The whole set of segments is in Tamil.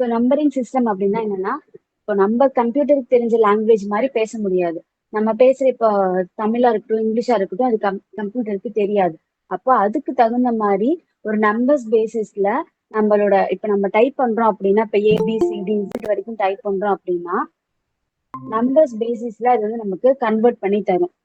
ஸோ நம்பரிங் சிஸ்டம் அப்படின்னா என்னன்னா, இப்போ நம்ம கம்ப்யூட்டருக்கு தெரிஞ்ச லாங்குவேஜ் மாதிரி பேச முடியாது. நம்ம பேசுற இப்போ தமிழா இருக்கட்டும், இங்கிலீஷா இருக்கட்டும், அது கம்ப்யூட்டருக்கு தெரியாது. அப்போ அதுக்கு தகுந்த மாதிரி ஒரு நம்பர்ஸ் பேசிஸ்ல நம்மளோட இப்ப நம்ம டைப் பண்றோம் அப்படின்னா, இப்ப ஏபிசிடி வரைக்கும் டைப் பண்றோம் அப்படின்னா, நம்பர்ஸ் பேசிஸ்ல அது வந்து நமக்கு கன்வெர்ட் பண்ணி தரும்.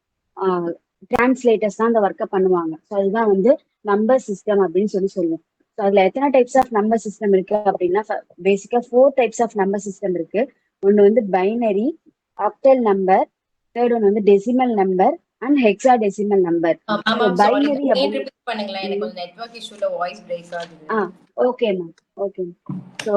டிரான்ஸ்லேட்டர்ஸ் தான் அந்த ஒர்க்கை பண்ணுவாங்க. ஸோ அதுதான் வந்து நம்பர் சிஸ்டம் அப்படின்னு சொல்லுவோம். ஸோ அதுல எத்தனை டைப்ஸ் ஆஃப் நம்பர் சிஸ்டம் இருக்கு அப்படின்னா, பேசிக்கா 4 டைப்ஸ் ஆஃப் நம்பர் சிஸ்டம் இருக்கு. ஒன்று வந்து binary, octal number, third one வந்து decimal number and hexadecimal number. Binary okay ma'am, okay. So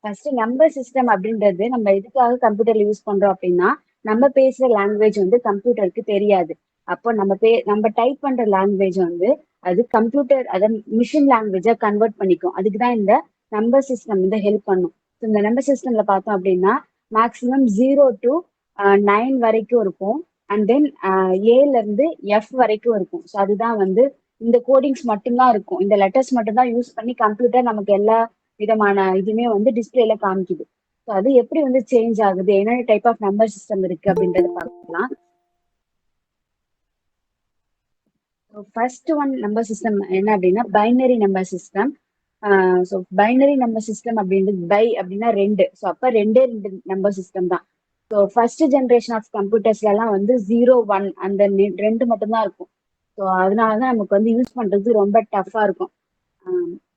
first number system அப்படின்றது நம்ம எதுக்காக கம்ப்யூட்டர்ல யூஸ் பண்றோம் அப்படின்னா, நம்ம பேசுற லாங்குவேஜ் வந்து கம்ப்யூட்டருக்கு தெரியாது. அப்போ நம்ம டைப் பண்ற லாங்குவேஜ் வந்து அது கம்ப்யூட்டர் அதை மிஷின் லாங்குவேஜா கன்வெர்ட் பண்ணிக்கும். அதுக்குதான் இந்த நம்பர் சிஸ்டம் வந்து ஹெல்ப் பண்ணும். இந்த நம்பர் சிஸ்டம்ல பார்த்தோம் அப்படின்னா மேக்சிமம் 0 to 9 வரைக்கும் இருக்கும். அண்ட் தென் ஏல இருந்து எஃப் வரைக்கும் இருக்கும். ஸோ அதுதான் வந்து இந்த கோடிங்ஸ் மட்டும்தான் இருக்கும். இந்த லெட்டர்ஸ் மட்டும்தான் யூஸ் பண்ணி கம்ப்யூட்டர் நமக்கு எல்லா விதமான இதுவுமே வந்து டிஸ்பிளேல காமிக்குது. ஸோ அது எப்படி வந்து சேஞ்ச் ஆகுது, என்னென்ன டைப் ஆஃப் நம்பர் சிஸ்டம் இருக்கு அப்படின்றத பார்க்கலாம். ஃபர்ஸ்ட் ஒன் நம்பர் சிஸ்டம் என்ன அப்படின்னா binary number system. So binary number system அப்படின்றது பை அப்படின்னா 2. ஸோ அப்ப 2 நம்பர் சிஸ்டம் தான். ஸோ ஃபர்ஸ்ட் ஜென்ரேஷன் ஆஃப் கம்ப்யூட்டர்ஸ்ல எல்லாம் வந்து 0 1 அந்த 2 மட்டும்தான் இருக்கும். ஸோ அதனாலதான் நமக்கு வந்து யூஸ் பண்றது ரொம்ப டஃபா இருக்கும்.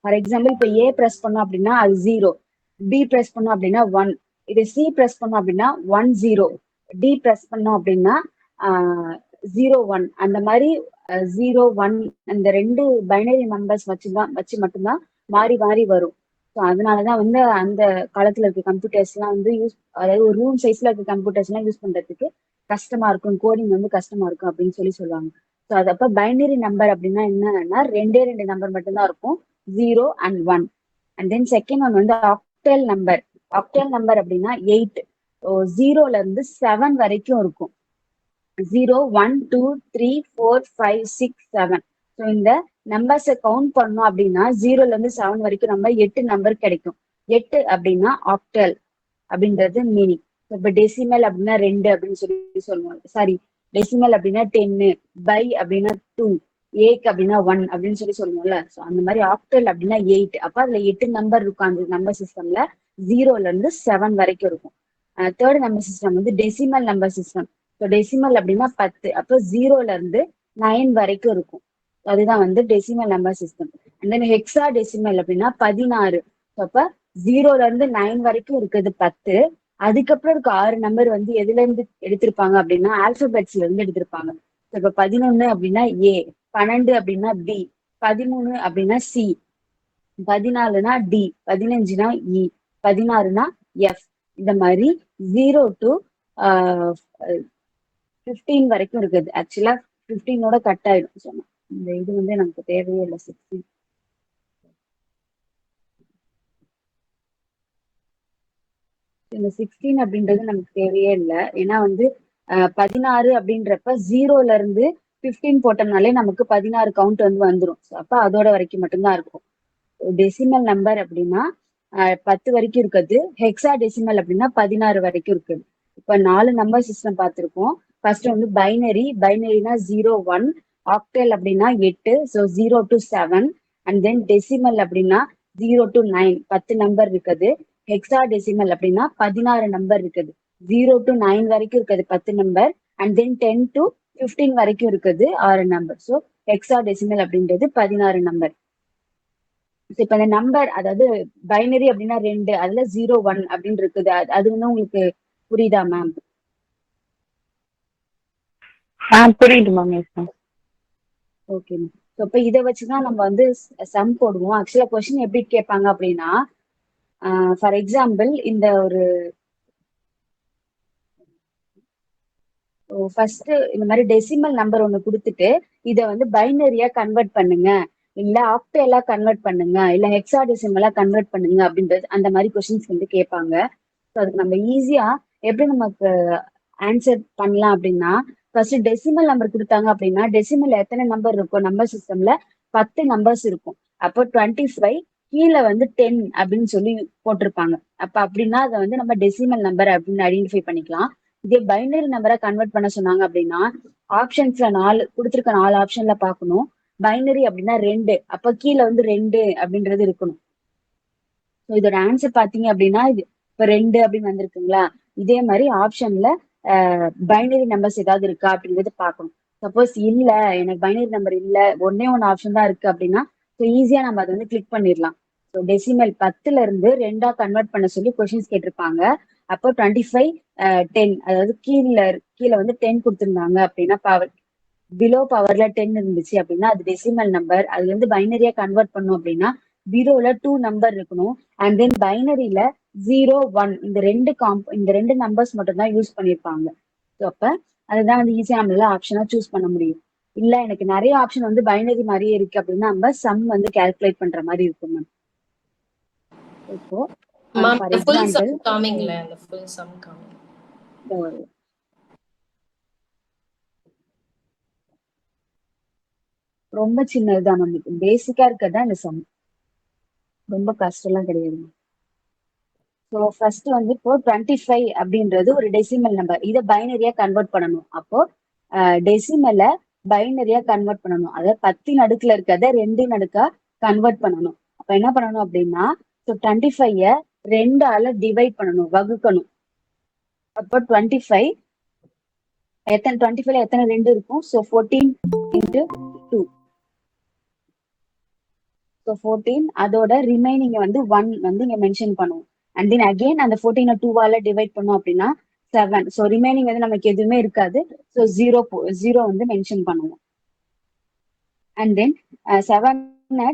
ஃபார் எக்ஸாம்பிள் இப்போ ஏ ப்ரெஸ் பண்ணோம் அப்படின்னா அது 0, பி ப்ரெஸ் பண்ணோம் அப்படின்னா 1, இது சி ப்ரெஸ் பண்ணோம் அப்படின்னா 1 0, டி ப்ரெஸ் பண்ணோம் அப்படின்னா 0 1. அந்த மாதிரி 0 1 அந்த 2 பைனரி நம்பர்ஸ் வச்சு மட்டும்தான் மாறி மாறி வரும். ஸோ அதனாலதான் வந்து அந்த காலத்துல இருக்க கம்ப்யூட்டர்ஸ் எல்லாம் வந்து அதாவது ஒரு ரூம் சைஸ்ல இருக்க கம்ப்யூட்டர்ஸ் எல்லாம் யூஸ் பண்றதுக்கு கஷ்டமா இருக்கும், கோடிங் வந்து கஷ்டமா இருக்கும் அப்படின்னு சொல்லுவாங்க. ஸோ அதப்ப பைனரி நம்பர் அப்படின்னா என்னன்னா 2 நம்பர் மட்டும்தான் இருக்கும், 0 and 1. And then second one வந்து ஆக்டல் நம்பர். ஆக்டல் நம்பர் அப்படின்னா 8. 0ல இருந்து 7 வரைக்கும் இருக்கும். 0 1 2 3 4 5 6 7. ஸோ இந்த நம்பர்ஸை கவுண்ட் பண்ணோம் அப்படின்னா 0ல இருந்து 7 வரைக்கும் நம்ம 8 நம்பர் கிடைக்கும். 8 அப்படின்னா ஆக்டல் அப்படின்றது மீனிங். இப்ப டெசிமல் அப்படின்னா 2 அப்படின்னு சொல்லுவாங்க. சாரி, டெசிமல் அப்படின்னா 10, பை அப்படின்னா 2, ஏக் அப்படின்னா 1 அப்படின்னு சொல்லுவோம்ல. ஸோ அந்த மாதிரி ஆக்டல் அப்படின்னா 8. அப்ப அதுல 8 நம்பர் இருக்கும் அந்த நம்பர் சிஸ்டம்ல. 0ல இருந்து 7 வரைக்கும் இருக்கும். தேர்ட் நம்பர் சிஸ்டம் வந்து decimal number system. So decimal அப்படின்னா 10. அப்போ 0ல இருந்து 9 வரைக்கும் இருக்கும். அதுதான் வந்து decimal number system. And then hexa decimal அப்படின்னா 16. அப்ப 0ல இருந்து 9 வரைக்கும் இருக்குது 10. அதுக்கப்புறம் இருக்க 6 நம்பர் வந்து எதுல இருந்து எடுத்திருப்பாங்க அப்படின்னா ஆல்பபெட்ஸ்ல இருந்து எடுத்திருப்பாங்க. இப்ப 11 அப்படின்னா ஏ, 12 அப்படின்னா பி, 13 அப்படின்னா சி, 14னா டி, 15னா இ, 16னா எஃப். இந்த மாதிரி 0 to 15 வரைக்கும் இருக்குது. ஆக்சுவலா 15ஓட கட் ஆயிடும் சொன்னா. இந்த இது வந்து நமக்கு தேவையே இல்லை. 16 இந்த 16 அப்படின்றது நமக்கு தேவையே இல்லை. ஏன்னா வந்து 16 அப்படின்றப்ப 0ல இருந்து 15 போட்டோம்னாலே நமக்கு 16 கவுண்ட் வந்து வந்துடும். அப்ப அதோட வரைக்கும் மட்டும்தான் இருக்கும். டெசிமல் நம்பர் அப்படின்னா 10 வரைக்கும் இருக்குது. ஹெக்ஸா டெசிமல் அப்படின்னா 16 வரைக்கும் இருக்குது. இப்ப 4 நம்பர் சிஸ்டம் பார்த்திருக்கோம். ஃபர்ஸ்ட் வந்து பைனரி. பைனரினா 0 1. ஆக்டல் அப்படின்னா 8. So 0 to 7. And then decimal அப்படின்னா 0 to 9, 10 நம்பர் இருக்குது. ஹெக்ஸா டெசிமல் அப்படின்னா 16 நம்பர் இருக்குது. 0 to 9 வரைக்கும் இருக்குது 10 நம்பர். அண்ட் தென் 10 to 15 வரைக்கும் இருக்குது 6 நம்பர். ஸோ ஹெக்ஸா டெசிமல் அப்படின்றது 16 நம்பர். இப்ப இந்த நம்பர் அதாவது பைனரி அப்படின்னா 2, அதுல 0 1 அப்படின்னு இருக்குது. அது வந்து உங்களுக்கு புரியுதா மேம்? புரியுது மேம். Okay ma'am. இப்ப இதை வச்சுதான் நம்ம வந்து சம் போடுவோம். ஆக்சுவலா கொஸ்டின் எப்படி கேட்பாங்க அப்படின்னா, ஃபார் எக்ஸாம்பிள் இந்த ஒரு ஃபர்ஸ்ட் இந்த மாதிரி டெசிமல் நம்பர் ஒண்ணு கொடுத்துட்டு இதை வந்து பைனரியா கன்வெர்ட் பண்ணுங்க, இல்ல ஆக்டேலா கன்வெர்ட் பண்ணுங்க, இல்ல ஹெக்ஸாடெசிமலா கன்வெர்ட் பண்ணுங்க அப்படின்றது அந்த மாதிரி கொஸ்டின்ஸ் வந்து கேட்பாங்க. ஸோ அதுக்கு நம்ம ஈஸியா எப்படி நமக்கு ஆன்சர் பண்ணலாம் அப்படின்னா, ஃபர்ஸ்ட் டெசிமல் நம்பர் கொடுத்தாங்க அப்படின்னா டெசிமல் எத்தனை நம்பர் இருக்கும் நம்பர் சிஸ்டம்ல? 10 நம்பர்ஸ் இருக்கும். அப்போ 25 கீழே வந்து 10 அப்படின்னு சொல்லி போட்டிருப்பாங்க. அப்ப அப்படின்னா அதை வந்து நம்ம டெசிமல் நம்பர் அப்படின்னு ஐடென்டிஃபை பண்ணிக்கலாம். இதே பைனரி நம்பரை கன்வெர்ட் பண்ண சொன்னாங்க அப்படின்னா ஆப்ஷன்ஸ்ல 4 கொடுத்துருக்க 4 ஆப்ஷன்ல பார்க்கணும். பைனரி அப்படின்னா 2, அப்ப கீழே வந்து 2 அப்படின்றது இருக்கணும். ஸோ இதோட ஆன்சர் பாத்தீங்க அப்படின்னா இது இப்ப 2 அப்படின்னு வந்திருக்குங்களா, இதே மாதிரி ஆப்ஷன்ல பைனரி நம்பர்ஸ் ஏதாவது இருக்கா அப்படிங்கறது பார்க்கணும். சப்போஸ் இல்ல, எனக்கு பைனரி நம்பர் இல்ல, ஒன்னே ஒன்னு ஆப்ஷன் தான் இருக்கு அப்படின்னா ஸோ ஈஸியா நம்ம அதை வந்து கிளிக் பண்ணிடலாம். ஸோ டெசிமல் 10ல இருந்து 2ஆ கன்வெர்ட் பண்ண சொல்லி கொஸ்டின்ஸ் கேட்டிருப்பாங்க. அப்போ 25 10, அதாவது கீழே வந்து 10 கொடுத்துருந்தாங்க அப்படின்னா பவர் பிலோ பவர்ல 10 இருந்துச்சு அப்படின்னா அது டெசிமல் நம்பர். அதுல இருந்து பைனரியா கன்வெர்ட் பண்ணும் அப்படின்னா ஜீரோல 2 நம்பர் இருக்கணும். அண்ட் தென் பைனரியில 0 1 இந்த ரெண்டு நம்பர்ஸ் மட்டும் தான் யூஸ் பண்ணிருப்பாங்க. ஸோ அப்ப அதுதான் வந்து ஈஸியா நம்மளால ஆப்ஷனா சூஸ் பண்ண முடியும். இல்ல எனக்கு நிறைய ஆப்ஷன் வந்து பைனரி மாதிரியே இருக்கு அப்படின்னா நம்ம சம் வந்து கால்குலேட் பண்ற மாதிரி இருக்கும் மேம். இப்போ ma'am for full example sum காமிங்களே, அந்த ஃபுல் சம் காமிங்க. ரொம்ப சின்னதுதான் மேம், பேசிக்கா இருக்கிறதா இந்த சம், ரொம்ப கஷ்டம்லாம் கிடையாது. ஸோ ஃபர்ஸ்ட் வந்து இப்போ 25 அப்படின்றது ஒரு டெசிமல் நம்பர், இதை பைனரியா கன்வெர்ட் பண்ணணும். அப்போ டெசிமலை பைனரியா கன்வெர்ட் பண்ணணும், அதாவது 10 அடுக்குல இருக்கிறத 2 அடுக்கா கன்வெர்ட் பண்ணணும். அப்ப என்ன பண்ணணும் அப்படின்னா ஸோ 25 2ஆல டிவைட் பண்ணணும், வகுக்கணும். அப்போ 25 எத்தனை 2 இருக்கும், ஸோ 14 இன்ட்டு 2. ஸோ 14 அதோட ரிமைனிங் வந்து 1 வந்து இங்க மென்ஷன் பண்ணுவோம். அண்ட் தென் அகெயின் அந்த 14 2ஆல டிவைட் பண்ணோம் அப்படின்னா 7. ஸோ ரிமைனிங் வந்து நமக்கு எதுவுமே இருக்காது. ஸோ 0 வந்து மென்ஷன் பண்ணுவோம். அண்ட் தென் 7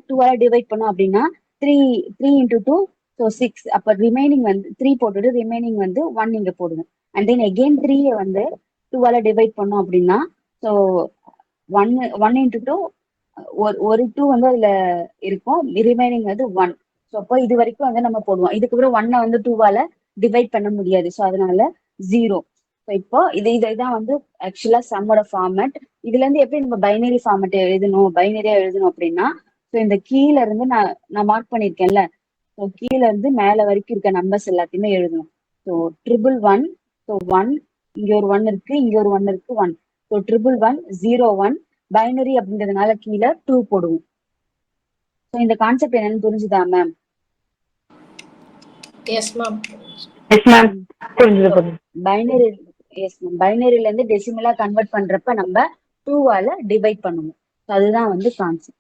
2ஆல டிவைட் பண்ணோம் அப்படின்னா 3 இன்டூ 2, ஸோ 6. அப்ப ரிமைனிங் வந்து 3 போட்டுட்டு ரிமைனிங் வந்து 1 இங்க போடுவோம். அண்ட் தென் அகெயின் 3 வந்து 2ஆல டிவைட் பண்ணோம் அப்படின்னா ஸோ 1 இன்டூ 2, ஒரு 2 வந்து அதுல இருக்கும், ரிமைனிங் வந்து 1. ஸோ அப்போ இது வரைக்கும் வந்து நம்ம போடுவோம். இதுக்கப்புறம் 1 வந்து 2ஆல டிவைட் பண்ண முடியாது, ஸோ அதனால 0. ஸோ இப்போ இதான் வந்து ஆக்சுவலா சம்மோட ஃபார்மேட். இதுல இருந்து எப்படி நம்ம பைனரியா எழுதணும் அப்படின்னா ஸோ இந்த கீழ இருந்து நான் மார்க் பண்ணிருக்கேன்ல, ஸோ கீழ இருந்து மேல வரைக்கும் இருக்க நம்பர்ஸ் எல்லாத்தையுமே எழுதணும். ஸோ 111, ஸோ 1, இங்க ஒரு 1 இருக்கு, இங்க ஒரு 1 இருக்கு, 1. ஸோ 111 01, பைனரி அப்படின்றதுனால கீழே 2 போடுவோம். ஸோ இந்த கான்செப்ட் என்னன்னு புரிஞ்சுதா மேம்? Yes ma'am. பைனரி பைனரியில இருந்து டெசிமலா கன்வெர்ட் பண்றப்ப நம்ம 2ஆல டிவைட் பண்ணுவோம். அதுதான் வந்து கான்செப்ட்.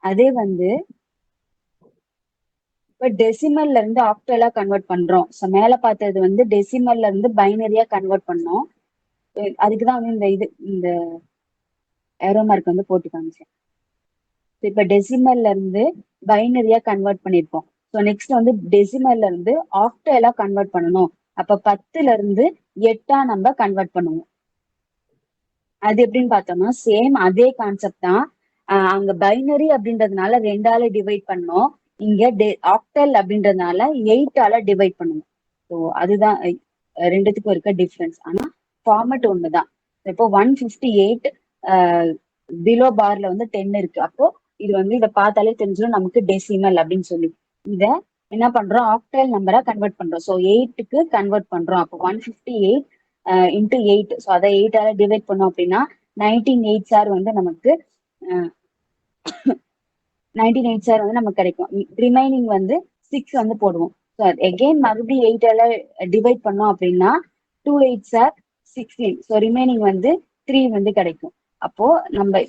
அதே வந்து இப்ப டெசிமல்ல இருந்து ஆக்டலா கன்வெர்ட் பண்றோம். ஸோ மேல பார்த்தது வந்து டெசிமல்ல இருந்து பைனரியா கன்வெர்ட் பண்ணோம். அதுக்குதான் வந்து இந்த ஏரோ மார்க் வந்து போட்டு காமிச்சேன். இப்ப டெசிமல்ல இருந்து பைனரியா கன்வெர்ட் பண்ணிருப்போம். ஸோ நெக்ஸ்ட் வந்து டெசிமல்ல இருந்து ஆக்டலா கன்வெர்ட் பண்ணணும். அப்ப 10ல இருந்து 8ஆ நம்ம கன்வெர்ட் பண்ணுவோம். அது எப்படின்னு பார்த்தோம்னா சேம் அதே கான்செப்ட் தான். அங்க பைனரி அப்படின்றதுனால 2ஆல டிவைட் பண்ணோம், இங்க ஆக்டல் அப்படின்றதுனால 8ஆல டிவைட் பண்ணுவோம். ஸோ அதுதான் ரெண்டுத்துக்கும் இருக்க டிஃபரன்ஸ். ஆனா ஃபார்மட் ஒண்ணுதான். இப்போ 158 பிலோ பார்ல வந்து 10 இருக்கு. அப்போ இது வந்து இதை பார்த்தாலே தெரிஞ்சிடும் நமக்கு டெசிமல் அப்படின்னு சொல்லி. இத என்ன பண்றோம், ஆக்டல் நம்பரா கன்வெர்ட் பண்றோம். ஸோ 8க்கு கன்வெர்ட் பண்றோம். அப்போ 158 இன்டூ 8, ஸோ அதை 8ஆல டிவைட் பண்ணோம் அப்படின்னா 19 8 சார் வந்து நமக்கு 19 8 சார் வந்து நமக்கு கிடைக்கும். ரிமைனிங் வந்து 6 வந்து போடுவோம். ஸோ எகெயின் மறுபடியும் 8ஆல டிவைட் பண்ணோம் அப்படின்னா 2 8 சார் 16. ஸோ ரிமைனிங் வந்து 3 வந்து கிடைக்கும். அப்போ நம்ம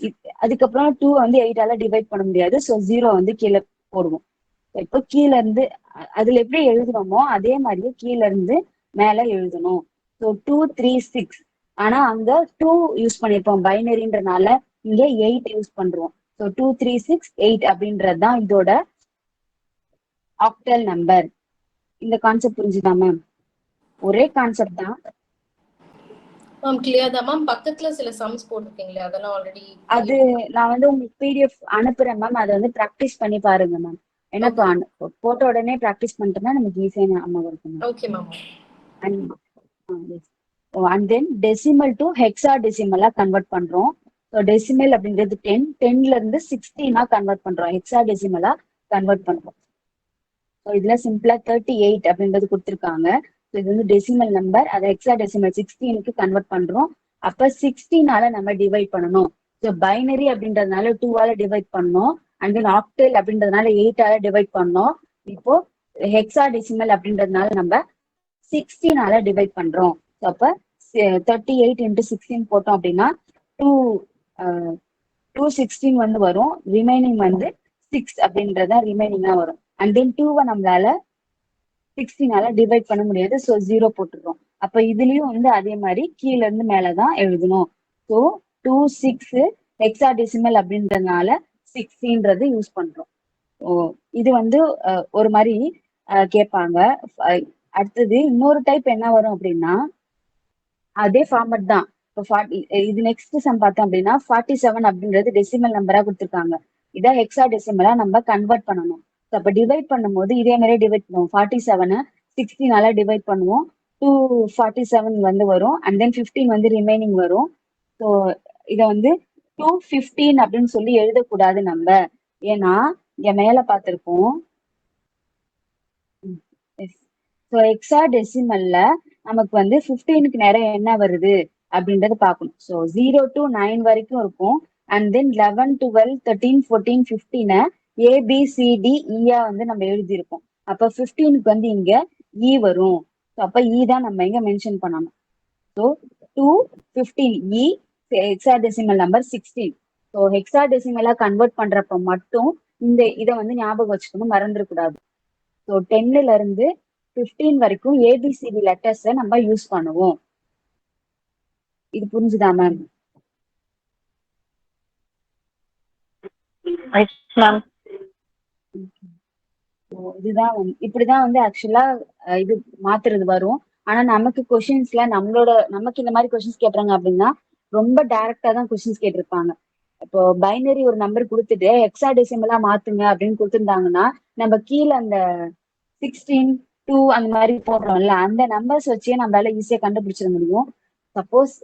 அதுக்கப்புறம் 2 வந்து 8ஆல டிவைட் பண்ண முடியாது, ஸோ 0 வந்து கீழே போடுவோம். இப்போ கீழே இருந்து அதுல எப்படி எழுதுறோமோ அதே மாதிரியே கீழே இருந்து மேல எழுதணும். ஸோ 2 3 6, ஆனா அங்க 2 யூஸ் பண்ணிருப்போம் பைனரின்றனால, இங்க 8 யூஸ் பண்றோம். ஸோ 2 3 6 8 அப்படின்றது தான் இதோட ஆக்டல் நம்பர். இந்த கான்செப்ட் புரிஞ்சுதா மேம்? ஒரே கான்செப்ட் தான் மேம். கிளியர் தான் மேம். பக்கத்துல சில சம்ஸ் போட்டிருக்கீங்களே, அதெல்லாம் ஆல்ரெடி அது நான் வந்து உங்களுக்கு பிடிஎஃப் அனுப்புறேன் மேம், அதை வந்து ப்ராக்டிஸ் பண்ணி பாருங்க மேம். ஏன்னா போட்ட உடனே ப்ராக்டிஸ் பண்ணிட்டோம்னா நமக்கு ஈஸியா ஞாபகம் இருக்கும். Okay ma'am. And then decimal to ஹெக்ஸா டெசிமலா கன்வெர்ட் பண்றோம். ஸோ டெசிமல் அப்படின்றது 10, 10ல இருந்து 16ஆ கன்வெர்ட் பண்றோம். ஹெக்ஸா டெசிமலா கன்வெர்ட் பண்றோம். ஸோ இதுல சிம்பிளா 38 அப்படின்றது கொடுத்துருக்காங்க. ஸோ இது வந்து டெசிமல் நம்பர், அதை ஹெக்ஸா டெசிமல் 16க்கு கன்வெர்ட் பண்றோம். அப்ப 16ஆல நம்ம டிவைட் பண்ணணும். ஸோ பைனரி அப்படின்றதுனால 2ஆல டிவைட் பண்ணோம். அண்ட் தென் ஆக்டல் அப்படின்றதுனால 8ஆல டிவைட் பண்ணோம். இப்போ ஹெக்ஸா டெசிமல் அப்படின்றதுனால நம்ம 16ஆல டிவைட் பண்றோம். ஸோ அப்ப 38 into 16 போட்டோம் அப்படின்னா 216 வந்து வரும். ரிமைனிங் வந்து 6 அப்படின்றத ரிமைனிங்கா வரும். அண்ட் தென் 2வை நம்மளால 16ஆல டிவைட் பண்ண முடியாது. ஸோ 0 போட்டுடுறோம். அப்ப இதுலயும் வந்து அதே மாதிரி கீழ இருந்து மேலதான் எழுதணும். ஸோ 26 ஹெக்ஸா டெசிமல் அப்படின்றதுனால 60ன்றது யூஸ் பண்றோம். இது வந்து ஒரு மாதிரி கேட்பாங்க. அடுத்தது இன்னொரு டைப் என்ன வரும் அப்படின்னா அதே ஃபார்மட் தான். இப்போ இது நெக்ஸ்ட் சம் பார்த்தோம் அப்படின்னா 47 அப்படின்றது டெசிமல் நம்பரா கொடுத்துருக்காங்க. இதை ஹெக்ஸா டெசிமலா நம்ம கன்வெர்ட் பண்ணணும். அப்ப டிவைட் பண்ணும்போது இதே மாதிரி டிவைட் பண்ணுவோம். 47 16ஆல டிவைட் பண்ணுவோம். 247 வந்து வரும். அண்ட் தென் 15 வந்து ரிமைனிங் வரும். ஸோ இதை வந்து 215 அப்படின்னு சொல்லி எழுதக்கூடாது நம்ம. ஏன்னா இங்க மேல பார்த்திருப்போம். ஸோ ஹெக்ஸா டெசிமல்ல நமக்கு வந்து 15க்கு நேரம் என்ன வருது அப்படின்றத பார்க்கணும். ஸோ 0 to 9 வரைக்கும் இருக்கும். அண்ட் தென் 11 12 13 14 15 ABCDEயா வந்து நம்ம எழுதியிருக்கோம். அப்ப 15க்கு வந்து இங்க இ வரும். ஸோ அப்ப இ தான் நம்ம இங்க மென்ஷன் பண்ணணும். ஸோ 215 இ ஹெக்ஸா டெசிமல் நம்பர் 16. ஸோ ஹெக்ஸா டெசிமலா கன்வெர்ட் பண்றப்ப மட்டும் இதை வந்து ஞாபகம் வச்சுக்கணும், மறந்துடக்கூடாது. ஸோ 10ல இருந்து 15 வரைக்கும் ஏபிசிடி லெட்டர்ஸை நம்ம யூஸ் பண்ணுவோம். இது புரிஞ்சுதா மேம்? இதுதான் இப்படிதான் வந்து ஆக்சுவலா இது மாத்துறது வரும். ஆனா நமக்கு கொஸ்டின்ஸ்ல நமக்கு இந்த மாதிரி கொஸ்டின்ஸ் கேட்டாங்க அப்படின்னா ரொம்ப டைரக்டா தான் கொஸ்டின்ஸ் கேட்டிருப்பாங்க. இப்போ பைனரி ஒரு நம்பர் கொடுத்துட்டு ஹெக்ஸா டெசிமலா மாத்துங்க அப்படின்னு கொடுத்துருந்தாங்கன்னா நம்ம கீழே அந்த 16 2 அந்த மாதிரி போடுறோம்ல, அந்த நம்பர்ஸ் வச்சே நம்மளால ஈஸியா கண்டுபிடிச்சிட முடியும். சப்போஸ்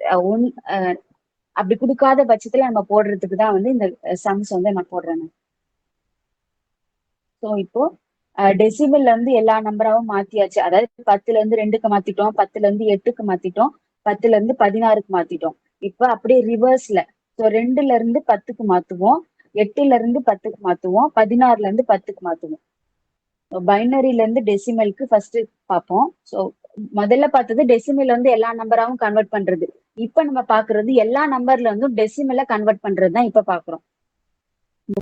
அப்படி கொடுக்காத பட்சத்துல நம்ம போடுறதுக்கு தான் வந்து இந்த சம்ஸ் வந்து நான் போடுறேன். ஸோ இப்போ டெசிமல்ல இருந்து எல்லா நம்பராவும் மாத்தியாச்சு. அதாவது 10ல இருந்து 2க்கு மாத்திட்டோம், 10ல இருந்து 8க்கு மாத்திட்டோம், 10ல இருந்து 16க்கு மாத்திட்டோம். இப்ப அப்படியே ரிவர்ஸ்ல. ஸோ 2ல இருந்து 10க்கு மாத்துவோம், 8ல இருந்து 10க்கு மாத்துவோம், 16ல இருந்து 10க்கு மாத்துவோம். பைனரியில இருந்து டெசிமலுக்கு ஃபர்ஸ்ட் பார்ப்போம். ஸோ முதல்ல பார்த்தது டெசிமல் வந்து எல்லா நம்பராவும் கன்வெர்ட் பண்றது. இப்ப நம்ம பாக்குறது எல்லா நம்பர்ல இருந்து டெசிமலை கன்வெர்ட் பண்றது தான் இப்ப பாக்குறோம்.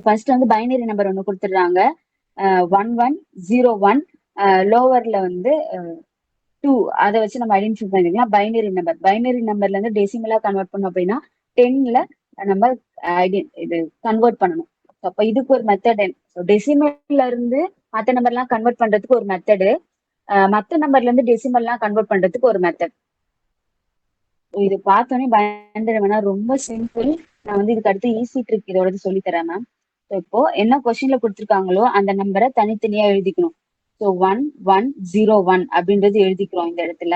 ஃபர்ஸ்ட் வந்து பைனரி நம்பர் ஒண்ணு கொடுத்துடுறாங்க, 1101. லோவர்ல வந்து 2. அதை வச்சு நம்ம ஐடென்டிஃபை பண்ணிக்கலாம் பைனரி நம்பர்ல இருந்து டெசிமலா கன்வெர்ட் பண்ணோம் அப்படின்னா 10ல நம்ம இது கன்வெர்ட் பண்ணணும். அப்ப இதுக்கு ஒரு மெத்தட். டெசிமல்ல இருந்து மற்ற நம்பர்லாம் கன்வெர்ட் பண்றதுக்கு ஒரு மெத்தடு, மற்ற நம்பர்ல இருந்து டெசிமல்லாம் கன்வெர்ட் பண்றதுக்கு ஒரு மெத்தட். இது பார்த்தோன்னே பயந்துடுவேனா, ரொம்ப சிம்பிள். நான் வந்து இதுக்கு அடுத்து ஈஸி ட்ரிக் இதோட சொல்லி தரேன் மேம். இப்போ என்ன கொஸ்டின்ல கொடுத்துருக்காங்களோ அந்த நம்பரை தனித்தனியா எழுதிக்கணும். ஸோ 1101 அப்படின்றது எழுதிக்கிறோம் இந்த இடத்துல.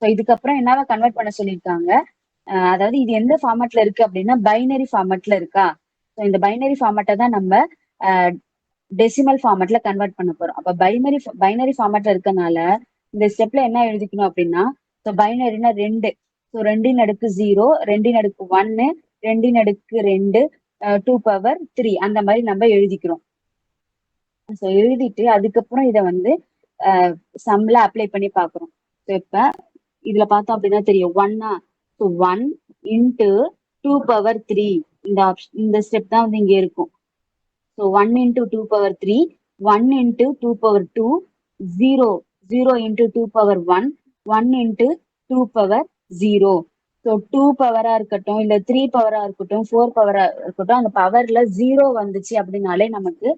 ஸோ இதுக்கப்புறம் என்னவா கன்வெர்ட் பண்ண சொல்லியிருக்காங்க, அதாவது இது எந்த ஃபார்மேட்ல இருக்கு அப்படின்னா பைனரி ஃபார்மேட்ல இருக்கா. ஸோ இந்த பைனரி ஃபார்மேட்டை தான் நம்ம டெசிமல் ஃபார்மேட்ல கன்வெர்ட் பண்ண போறோம். அப்ப பைனரி ஃபார்மேட்ல இருக்கனால இந்த ஸ்டெப்ல என்ன எழுதிக்கணும் அப்படின்னா, ஸோ பைனரினா 2. ஸோ 2 அடுக்கு 0, 2 அடுக்கு 1, 2 அடுக்கு 2, 2 பவர் 3 அந்த மாதிரி நம்ம எழுதிக்கிறோம். ஸோ எழுதிட்டு அதுக்கப்புறம் இதை வந்து சம்ல அப்ளை பண்ணி பாக்குறோம். ஸோ இப்ப இதுல பார்த்தோம் அப்படின்னா தெரியும் 1. ஸோ 1 into 2 பவர் 3 இந்த ஸ்டெப் தான் வந்து இங்க இருக்கும். So 1 into 2 power 3, 1 into 2 power 2, 0 into 2 power 1, 1 into 2 power 0. So 2 பவரா இருக்கட்டும், இல்ல 3 பவரா இருக்கட்டும், 4 பவரா இருக்கட்டும், அந்த பவர்ல 0 வந்துச்சு அப்படின்னாலே நமக்கு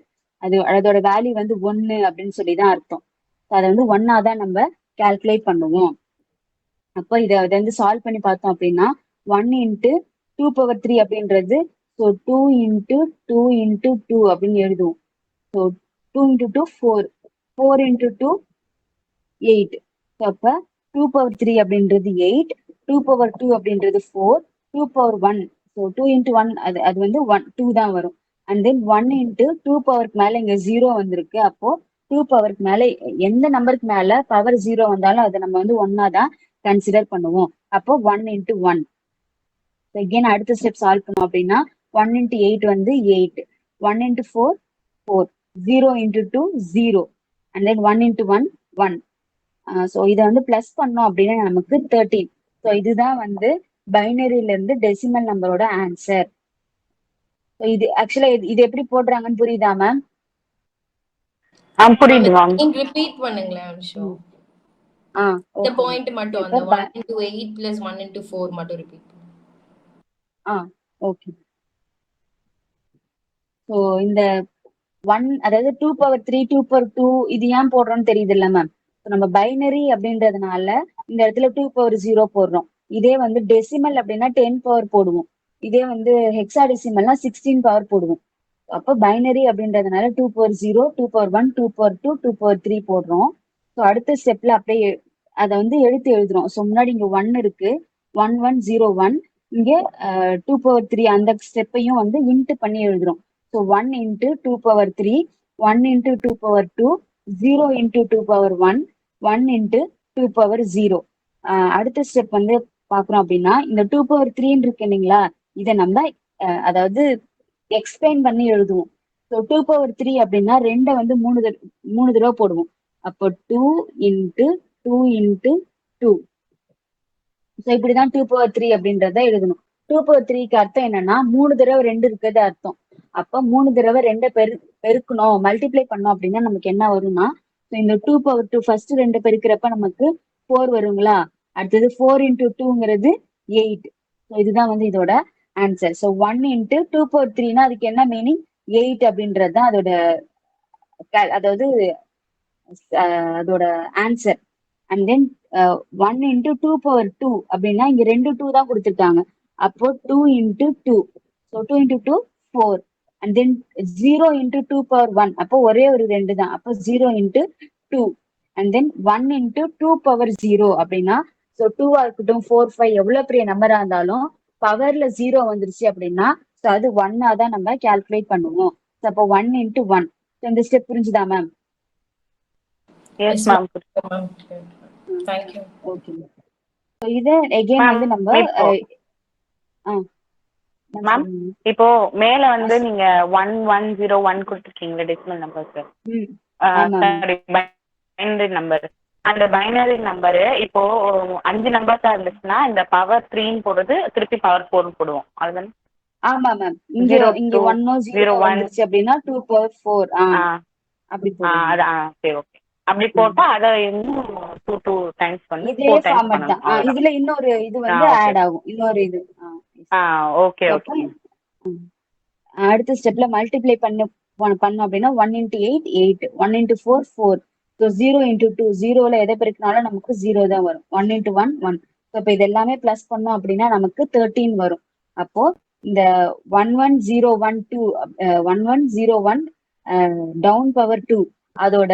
அதோட வேல்யூ வந்து 1 அப்படின்னு சொல்லிதான் அர்த்தம். அதை வந்து 1ஆ தான் நம்ம கால்குலேட் பண்ணுவோம். அப்போ இதை வந்து சால்வ் பண்ணி பார்த்தோம் அப்படின்னா 1 into 2 பவர் 3 அப்படின்றது, ஸோ 2 into 2 into 2 அப்படின்னு எழுதுவோம். So 2 into 2 4, 4 into 2 8. ஸோ அப்ப 2 பவர் 3 அப்படின்றது 8, 2 பவர் 2 அப்படின்றது 4, 2 பவர் 1. ஸோ 2 into 1 அது வந்து 2 தான் வரும். அண்ட் தென் 1 இன்ட்டு 2 பவருக்கு மேல இங்க 0 வந்திருக்கு. அப்போ 2 பவருக்கு மேல எந்த நம்பருக்கு மேல பவர் 0 வந்தாலும் அதை நம்ம வந்து ஒன்னா தான் கன்சிடர் பண்ணுவோம். அப்போ 1 இன்ட்டு 1. again அடுத்த ஸ்டெப் சால்வ் பண்ணோம் அப்படின்னா 1 இன்ட்டு 8 வந்து 8, 1 into 4 4, 0 into 2 0, and then 1 into 1 1. So இதை வந்து பிளஸ் பண்ணோம் அப்படின்னா நமக்கு 13. ஸோ இதுதான் வந்து பைனரியில இருந்து டெசிமல் நம்பரோட ஆன்சர். இது ஆக்சுவலா இது எப்படி போடுறாங்கன்னு புரியுதா மேம்? புரியுது மேம். ரிப்பீட் பண்ணுங்களேன் நிமிஷம். இந்த ஓகே. பாயிண்ட் மட்டும் அந்த 1 into 8 plus 1 into 4 மட்டும் ரிப்பீட் பண்ணுங்க. ஓகே. ஸோ இந்த 1 அதாவது 2 பவர் 3 2 பவர் 2 இது ஏன் போடுறோம்னு தெரியுது இல்ல மேம்? நம்ம பைனரி அப்படின்றதுனால இந்த இடத்துல 2 பவர் 0 போடுறோம். இதே வந்து டெசிமல் அப்படின்னா 10 பவர் போடுவோம். இதே வந்து ஹெக்ஸாடெசிமல்னா 16 பவர் போடுவோம். அப்போ பைனரி அப்படின்றதுனால 2 பவர் 0 2 பவர் 1 2 பவர் 2 2 பவர் 3 போடுறோம். ஸோ அடுத்த ஸ்டெப்ல அப்படியே அதை வந்து எடுத்து எழுதுறோம். ஸோ முன்னாடி இங்க 1 இருக்கு, 1101. இங்க 2 பவர் 3 அந்த ஸ்டெப்பையும் வந்து இன்ட்டு பண்ணி எழுதுறோம். So 1 into 2 power 3, 1 into 2 power 2, 0 into 2 power 1, 1 into 2 power 0. அடுத்த ஸ்டெப் வந்து பாக்குறோம் அப்படின்னா இந்த 2 பவர் 3 இருக்கு இல்லைங்களா, இதை நம்ம அதாவது எக்ஸ்பிளைன் பண்ணி எழுதுவோம். ஸோ 2 பவர் 3 அப்படின்னா 2 வந்து 3 தடவை போடுவோம். அப்போ 2 இன்ட்டு 2 இன்ட்டு 2. ஸோ இப்படிதான் 2 பவர் 3 அப்படின்றத எழுதணும். 2 பவர் 3க்கு அர்த்தம் என்னன்னா 3 தடவை 2 இருக்கிறது அர்த்தம். அப்ப 3 தடவை 2 பெருக்கணும், மல்டிப்ளை பண்ணோம் அப்படின்னா நமக்கு என்ன வரும்னா, இந்த 2 பவர் 2 ஃபர்ஸ்ட் 2 பெருக்கிறப்ப நமக்கு 4 வருங்களா, அடுத்தது 4 இன்டூ 2ங்கிறது 8. இதுதான் வந்து இதோட ஆன்சர். ஸோ 1 இன்டூ 2 பவர் 3னா அதுக்கு என்ன மீனிங், 8 அப்படின்றது தான் அதோட அதாவது அதோட answer. And then 1 into 2 power 2 அப்படின்னா இங்க 2 2 தான் கொடுத்துருக்காங்க. அப்போ 2 into 2, so 2 into 2 4. And then 0 into 2 power 1, அப்போ ஒரே ஒரு 2 தான், அப்போ 0 into 2. And then 1 into 2 power 0 அப்படின்னா, ஸோ 2 இருக்கட்டும் 4 5 எவ்வளவு பெரிய நம்பரா இருந்தாலும் பவர்ல 0 வந்துருச்சு அப்படின்னா ஸோ அது 1 தான் நம்ம கால்குலேட் பண்ணுவோம். ஸோ அப்போ 1 இன்டூ 1. இந்த ஸ்டெப் புரிஞ்சுதா ma'am? Yes ma'am. Thank you. Okay. So இது அகைன் வந்து நம்ம மேம் இப்போ மேல வந்து நீங்க 1101 கொடுத்துருக்கீங்களா டெசிமல் நம்பர்ஸ், பைனரி நம்பர். அந்த பைனரி நம்பரு இப்போ 5 நம்பர்ஸா இருந்துச்சுன்னா இந்த பவர் 3 போடுறது திருப்பி பவர் 4 போடுவோம், அதுதானே? ஆமா மேம். இங்க 1 0 வந்துருச்சு அப்படின்னா 2 பவர் 4 அப்படி போடுவோம். அதான் சரி ஓகே. அப்படி போட்டா அத இன்னும் 2 டைம்ஸ் பண்ணி இதே 4 டைம்ஸ் ஃபார்மட் தான். பண்ணனும். இதுல இன்னொரு இது வந்து ஆட் ஆகும், இன்னொரு இது. Okay okay. அடுத்த ஸ்டெப்ல மல்டிப்ளை பண்ணோம் அப்படின்னா 1 இன்டூ 8 8, 1 இன்டூ 4 4. ஸோ 0 இன்டூ 2, 0ல எதை பெருக்கினாலும் நமக்கு 0 தான் வரும். 1 இன்டூ 1 1. ஸோ இப்போ இது எல்லாமே பிளஸ் பண்ணோம் அப்படின்னா நமக்கு 13 வரும். அப்போ இந்த 11012 1101 டவுன் பவர் 2 அதோட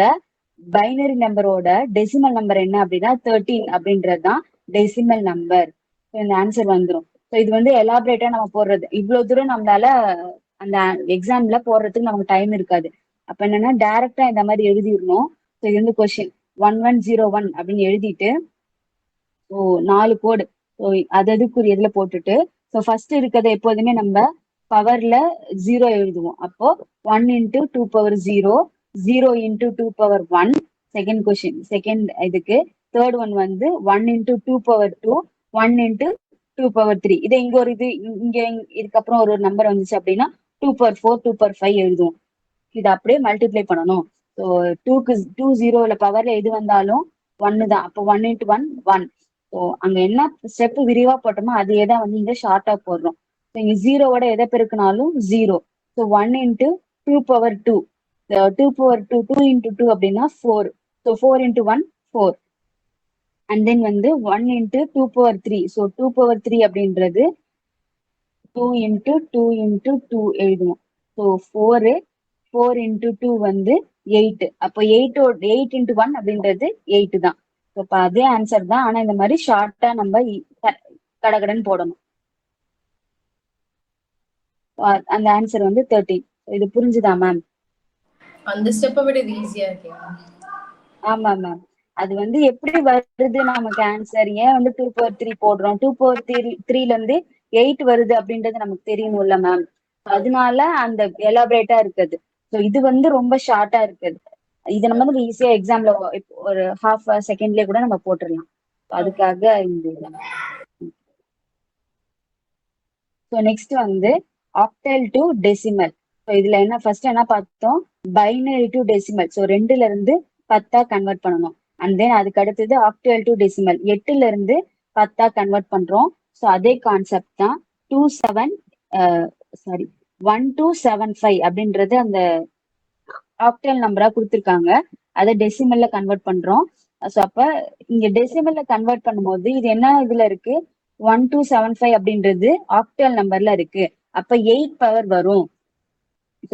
பைனரி நம்பரோட டெசிமல் நம்பர் என்ன அப்படின்னா 13 அப்படின்றது தான் டெசிமல் நம்பர். இந்த ஆன்சர் வந்துடும். ஸோ இது வந்து எலாபரேட்டா நம்ம போடுறது, இவ்வளவு தூரம் நம்மளால அந்த எக்ஸாம்ல போடுறதுக்கு நமக்கு டைம் இருக்காது. அப்ப என்னன்னா டைரக்டா இந்த மாதிரி எழுதிடணும். ஸோ இது வந்து கொஸ்டின் 1101 அப்படின்னு எழுதிட்டு ஸோ 4 கோடு அதுக்குரிய இதுல போட்டுட்டு ஸோ ஃபர்ஸ்ட் இருக்கிறத எப்போதுமே நம்ம பவர்ல 0 எழுதுவோம். அப்போ 1 into 2 power 0, 0 into 2 power 1. Second question second இதுக்கு. தேர்ட் ஒன் வந்து 1 இன்டூ 2 பவர் 2, 1 இன்டூ 2 பவர் 3. இதை இங்க ஒரு இது இங்க இதுக்கப்புறம் ஒரு நம்பர் வந்துச்சு அப்படின்னா 2 பவர் 4 2 பவர் 5 எழுதுவோம். இதை அப்படியே மல்டிப்ளை பண்ணணும். ஸோ 2க்கு 2 0ல பவர்ல எது வந்தாலும் 1 தான். அப்போ 1 இன்டூ 1 1. ஸோ அங்க என்ன ஸ்டெப் விரிவா போட்டோமோ அதே தான் வந்து இங்க ஷார்ட்டா போடுறோம். ஸோ இங்க 0வோட எதை பெருக்கினாலும் 0. So 1 into 2 power 2, 2 power 2 2 into 2 அப்படின்னா 4. So 4 into 1 4. அண்ட் தென் வந்து 1 இன்டூ 2 பவர் 3. ஸோ 2 பவர் 3 அப்படின்றது 2 இன்டூ 2 இன்டூ 2 எழுதுவோம். ஸோ 4 இன்டூ 2 வந்து 8. அப்போ 8 இன்டூ 1 அப்படின்றது 8 தான். ஸோ இப்போ அதே ஆன்சர் தான், ஆனா இந்த மாதிரி ஷார்ட்டா நம்ம கடகடன் போடணும். அந்த ஆன்சர் வந்து 13. இது புரிஞ்சுதா மேம்? அந்த ஸ்டெப்பை விட இது ஈஸியா இருக்கு மேம். ஆமா மேம். அது வந்து எப்படி வருது நமக்கு ஆன்சர், ஏன் வந்து 2/3 போடுறோம், 2/3ல இருந்து 8 வருது அப்படின்றது நமக்கு தெரியணும்ல மேம். அதனால அந்த எலாபரேட்டா இருக்குது. ஸோ இது வந்து ரொம்ப ஷார்ட்டா இருக்குது. இதை நம்ம வந்து ஈஸியா எக்ஸாம்ல ஒரு ஹாஃப் செகண்ட்லயே கூட நம்ம போட்டுடலாம். அதுக்காக இந்த ஸோ நெக்ஸ்ட் வந்து ஆக்டல் டு டெசிமல். ஸோ இதுல என்ன ஃபர்ஸ்ட் என்ன பார்த்தோம், பைனரி டு டெசிமல். ஸோ 2ல இருந்து 10 கன்வெர்ட் பண்ணணும். அண்ட் தென் அதுக்கு அடுத்தது ஆக்டல் டு டெசிமல், 8ல இருந்து 10 கன்வெர்ட் பண்றோம். ஸோ அதே கான்செப்ட் தான் 1275 அப்படின்றது அந்த ஆக்டல் நம்பரா கொடுத்துருக்காங்க. அதை டெசிமல்ல கன்வெர்ட் பண்றோம். ஸோ அப்ப இங்க டெசிமல்ல கன்வெர்ட் பண்ணும்போது இது என்ன இதுல இருக்கு, 1275 அப்படின்றது ஆக்டல் நம்பர்ல இருக்கு. அப்ப 8 பவர் வரும்.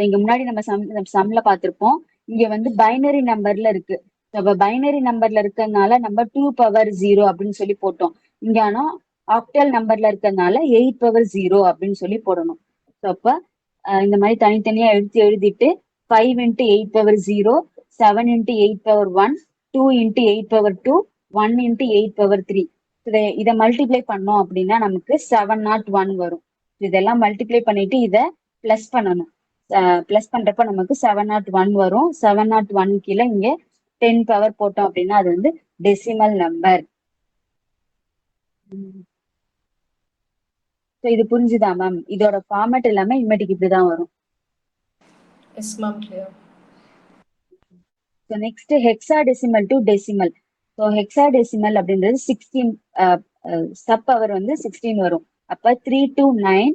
இங்க முன்னாடி நம்ம சம்ல பார்த்திருப்போம், இங்க வந்து பைனரி நம்பர்ல இருக்கு. அப்ப பைனரி நம்பர்ல இருக்கிறதுனால நம்ம 2 பவர் 0 அப்படின்னு சொல்லி போட்டோம். இங்க ஆனா ஆக்டல் நம்பர்ல இருக்கிறதுனால 8 பவர் 0 அப்படின்னு சொல்லி போடணும். அப்ப இந்த மாதிரி தனித்தனியா எழுதிட்டு 5 into 8 power 0, 7 into 8 power 1, 2 into 8 power 2, 1 into 8 power 3. இதை மல்டிப்ளை பண்ணோம் அப்படின்னா நமக்கு 701 வரும். இதெல்லாம் மல்டிப்ளை பண்ணிட்டு இதை பிளஸ் பண்ணணும். பிளஸ் பண்றப்ப நமக்கு 701 வரும். 701 கீழே இங்க 10 பவர் போட்டோம் அப்படின்னா அது வந்து டெசிமல் நம்பர். இது புரிஞ்சுதா மேம்? இதோட ஃபார்மேட் எல்லாமே இனிமேட்டுக்கு இப்படிதான் வரும். Yes ma'am, clear. So next hexadecimal to decimal. So hexadecimal அப்படின்றது 16 சப் பவர் வந்து 16 வரும். அப்ப 3 to 9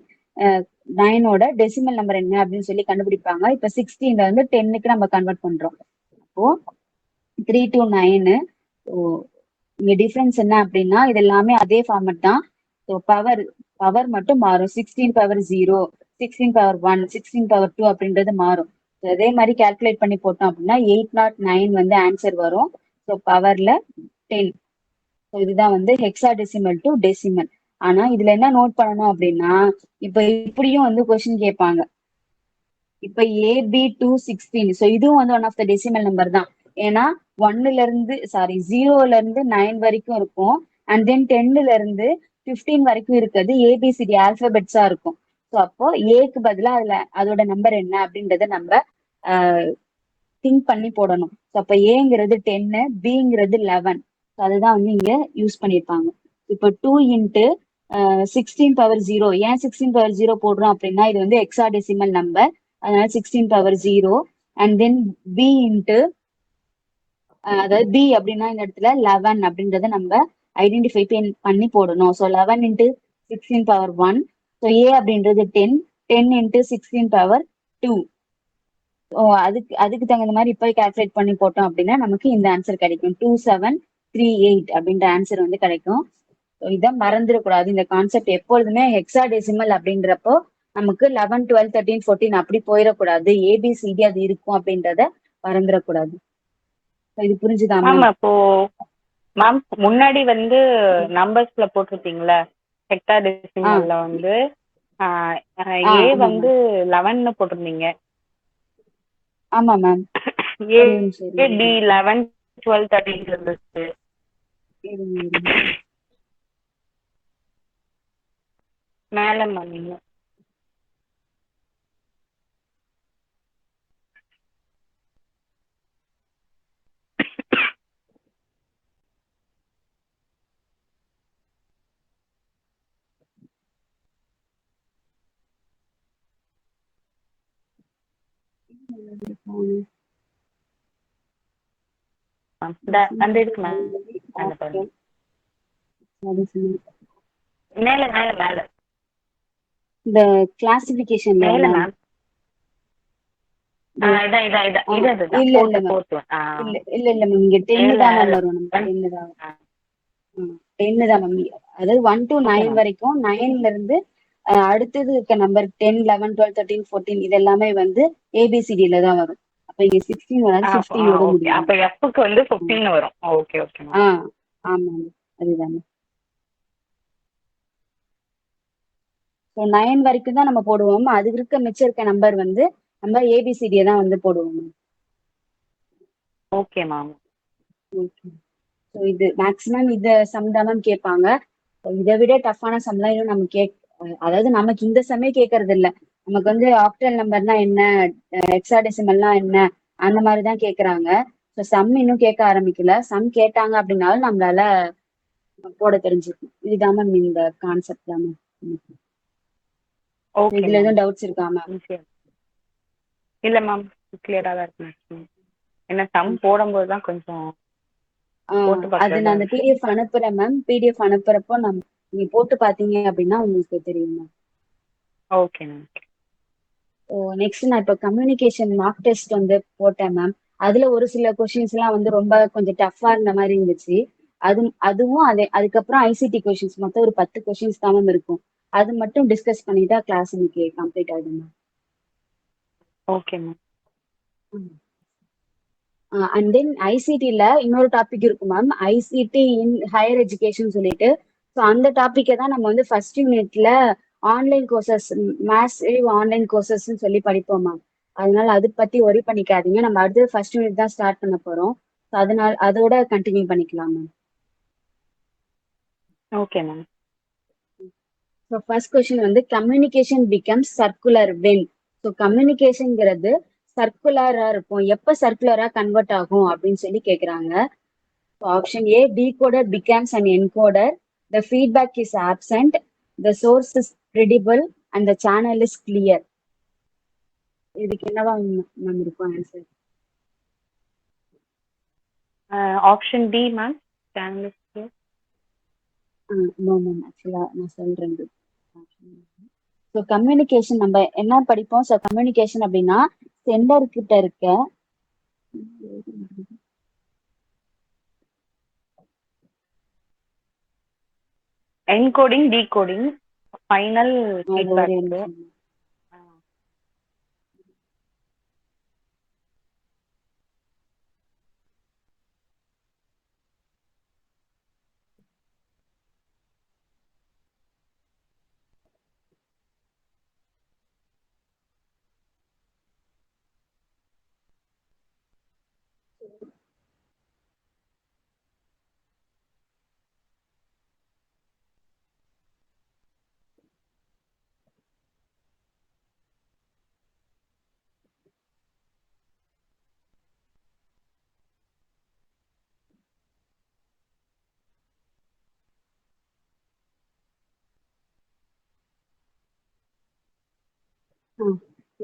9ஓட டெசிமல் நம்பர் என்ன அப்படின்னு சொல்லி கண்டுபிடிப்பாங்க. இப்ப 16ல வந்து 10க்கு நம்ம கன்வெர்ட் பண்றோம். அப்போ 3 to 9. இங்க டிஃபரன்ஸ் என்ன அப்படின்னா இது எல்லாமே அதே ஃபார்மட் தான். ஸோ பவர் மட்டும் மாறும். 16 பவர் 0, 16 பவர் 1, 16 பவர் 2 அப்படின்றது மாறும். அதே மாதிரி கால்குலேட் பண்ணி போட்டோம் அப்படின்னா 809 வந்து ஆன்சர் வரும். ஸோ பவர்ல 10. ஸோ இதுதான் வந்து ஹெக்ஸாடெசிமல் டு டெசிமல். ஆனா இதுல என்ன நோட் பண்ணணும் அப்படின்னா, இப்ப இப்படியும் வந்து கொஸ்டின் கேட்பாங்க. இப்ப AB216. ஸோ இதுவும் வந்து one of the decimal number தான். ஏன்னா 0ல இருந்து 9 வரைக்கும் இருக்கும். அண்ட் தென் 10ல இருந்து 15 வரைக்கும் இருக்கிறது ஏபிசிடி ஆல்பபெட்ஸா இருக்கும். ஸோ அப்போ ஏக்கு பதிலா அதோட நம்பர் என்ன அப்படின்றத நம்ம திங்க் பண்ணி போடணும். ஸோ அப்ப ஏங்கிறது 10, பிங்கிறது 11. ஸோ அதுதான் வந்து இங்க யூஸ் பண்ணியிருப்பாங்க. இப்போ 2 into 16 பவர் 0. ஏன் 16 பவர் 0 போடுறோம் அப்படின்னா இது வந்து ஹெக்ஸாடெசிமல் நம்பர், அதனால 16 power 0. And then B into அதாவது பி அப்படின்னா இந்த இடத்துல 11 அப்படின்றத நம்ம ஐடென்டிஃபை பண்ணி போடணும். So 11 into 16 power 1. So A அப்படின்றது 10, 10 into 16 பவர் 2. ஸோ அதுக்கு தகுந்த மாதிரி இப்போ கால்குலேட் பண்ணி போட்டோம் அப்படின்னா நமக்கு இந்த ஆன்சர் கிடைக்கும். 2738 அப்படின்ற ஆன்சர் வந்து கிடைக்கும். இதை மறந்துடக்கூடாது. இந்த கான்செப்ட் எப்பொழுதுமே ஹெக்ஸாடெசிமல் அப்படின்றப்போ நமக்கு 11, 12, 13, 14 அப்படி போயிடக்கூடாது. ஏபிசிடி அது இருக்கும் அப்படின்றத மறந்துடக்கூடாது. இது புரிஞ்சுதா மேம்? அப்போ மேம் முன்னாடி வந்து நம்பர்ஸ்ல போட்டிருப்பீங்களா, ஹெக்ஸாடெசிமல்ல வந்து ஏ வந்து 11 போட்டிருந்தீங்க. ஆமா மேம். ஏ டி 11, 12, 13 இருந்துச்சு. மேல மேம் அந்த இருக்கு மேம். மேல மேல மேல இந்த கிளாசிபிகேஷன் மேல மேம். இல்ல மேம், இங்க 10 தான் மேம் வரும். 10 தான். 10 தான் மேம். அதாவது 1 to 9 வரைக்கும், 9ல இருந்து அடுத்தது இருக்க நம்பர் 10, 11, 12, 13, 14 இது எல்லாமே வந்து ஏபிசிடில தான் வரும். அப்ப இங்க 16 வராது, 15 ஓட முடியும். அப்ப எஃப்க்கு வந்து 15 வரும். Okay okay. ஆமா அதுதான். ஸோ 9 வரைக்கும் தான் நம்ம போடுவோம். அதுக்கு இருக்க மிச்சம் இருக்க நம்பர் வந்து நம்ம ஏபிசிடியை தான் வந்து போடுவோம் ma'am. Okay ma'am. Okay. So இது மேக்ஸிமம் இந்த சம் தான் மேம் கேட்பாங்க. இதை விட டஃப்பான சம்லாம் இன்னும் நம்ம அதாவது நமக்கு இந்த சம்மே கேட்கறது இல்ல. நமக்கு வந்து ஆக்டல் நம்பர்னா என்ன, ஹெக்ஸாடெசிமல்னா என்ன, அந்த மாதிரி தான் கேட்கறாங்க. ஸோ சம் இன்னும் கேட்க ஆரம்பிக்கல. சம் கேட்டாங்க அப்படின்னாலும் நம்மளால போட தெரிஞ்சுக்கணும். இதுதான் மேம் இந்த கான்செப்ட் தான் மேம். ஓகே இதுல மேம். எதுவும் டவுட்ஸ் இருக்கா மேம்? ஈஸியா இல்ல மேம், கிளியரா தான் இருக்கு மேம். ஏன்னா சம் போடும்போது தான் கொஞ்சம் போட்டு அது பார்க்கறது நான் தான் அந்த விஷயம். பிடிஎஃப் அனுப்புறேன் மேம். பிடிஎஃப் அனுப்புறப்போ நீங்க போட்டு பாத்தீங்க அப்படின்னா உங்களுக்கு தெரியும் மேம். Okay ma'am. நெக்ஸ்ட் நான் இப்போ கம்யூனிகேஷன் மார்க் டெஸ்ட் வந்து போட்டேன் மேம். அதுல ஒரு சில கொஸ்டின்ஸ் எல்லாம் வந்து ரொம்ப கொஞ்சம் டஃப்பா இருந்த மாதிரி இருந்துச்சு. அதுவும் அதுக்கப்புறம் ஐசிடி கொஸ்டின்ஸ் மொத்தம் ஒரு 10 கொஸ்டின்ஸ் தான் மேம் இருக்கும். அது மட்டும் டிஸ்கஸ் பண்ணிட்டா கிளாஸ் இன்னைக்கு கம்ப்ளீட் ஆயிடும் ma'am. Okay ma'am. And then ஐசிடில இன்னொரு டாபிக் இருக்கும் ma'am. ICT in higher education சொல்லிட்டு. ஸோ அந்த டாப்பிக்கை தான் நம்ம வந்து ஃபர்ஸ்ட் யூனிட்ல online courses, massive online courses சொல்லி படிப்போம் மேம். அதனால அதை பத்தி ஒரி பண்ணிக்காதீங்க. நம்ம அடுத்து ஃபர்ஸ்ட் யூனிட் தான் ஸ்டார்ட் பண்ண போறோம். ஸோ அதனால அதோட கண்டினியூ பண்ணிக்கலாம் ma'am. Okay ma'am. So first question வந்து communication becomes circular when. So கம்யூனிகேஷன்ங்கிறது சர்க்குலரா இருக்கும். எப்ப சர்க்குலரா கன்வெர்ட் ஆகும் அப்படின்னு சொல்லி கேக்குறாங்க. Option A, decoder becomes an encoder. The feedback is absent. The source is credible and the channel is clear. இதுக்கு என்னவா மேம் இருக்கும் answer? Option D ma'am. No ma'am, ஆக்சுவலா நான் சொல்றேன். ஸோ கம்யூனிகேஷன் நம்ம என்ன படிப்போம்? ஸோ கம்யூனிகேஷன் அப்படின்னா சென்டர் கிட்ட இருக்க encoding, decoding, final feedback.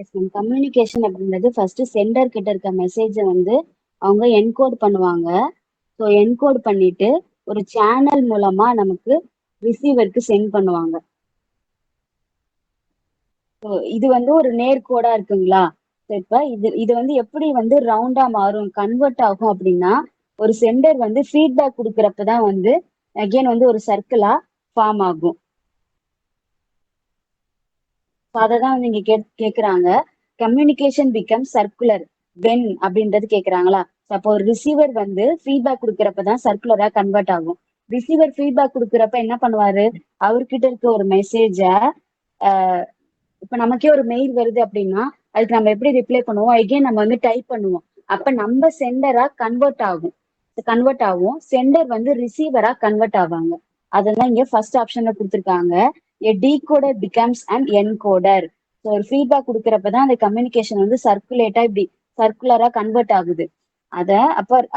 Yes ma'am. Communication அப்படின்றது ஃபர்ஸ்ட் சென்டர் கிட்ட இருக்க மெசேஜை வந்து அவங்க என்கோட் பண்ணுவாங்க. ஸோ என்கோட் பண்ணிட்டு ஒரு சேனல் மூலமா நமக்கு ரிசீவருக்கு சென்ட் பண்ணுவாங்க. ஸோ இது வந்து ஒரு நேர்கோடா இருக்குங்களா? இப்ப இது வந்து எப்படி வந்து ரவுண்டா மாறும், கன்வெர்ட் ஆகும் அப்படின்னா, ஒரு சென்டர் வந்து ஃபீட்பேக் கொடுக்கறப்பதான் வந்து அகைன் வந்து ஒரு சர்க்கிளா ஃபார்ம் ஆகும். அததான் வந்து இங்க கேக்குறாங்க. கம்யூனிகேஷன் பிகம் சர்க்குலர் வென் அப்படின்றது கேக்குறாங்களா? அப்போ ஒரு ரிசீவர் வந்து ஃபீட்பேக் கொடுக்கறப்பதான் சர்க்குலரா கன்வெர்ட் ஆகும். ரிசீவர் ஃபீட்பேக் கொடுக்கறப்ப என்ன பண்ணுவாரு? அவர்கிட்ட இருக்க ஒரு மெசேஜ இப்ப நமக்கே ஒரு மெயில் வருது அப்படின்னா அதுக்கு நம்ம எப்படி ரிப்ளை பண்ணுவோம்? எகைன் நம்ம வந்து டைப் பண்ணுவோம். அப்ப நம்ம சென்டரா கன்வெர்ட் ஆகும். சென்டர் வந்து ரிசீவரா கன்வெர்ட் ஆவாங்க. அதெல்லாம் இங்க ஃபர்ஸ்ட் ஆப்ஷன்ல கொடுத்துருக்காங்க. A decoder becomes an encoder. So ஒரு ஃபீட்பேக் கொடுக்கறப்பதான் அந்த கம்யூனிகேஷன் வந்து இப்படி சர்க்குலரா கன்வெர்ட் ஆகுது.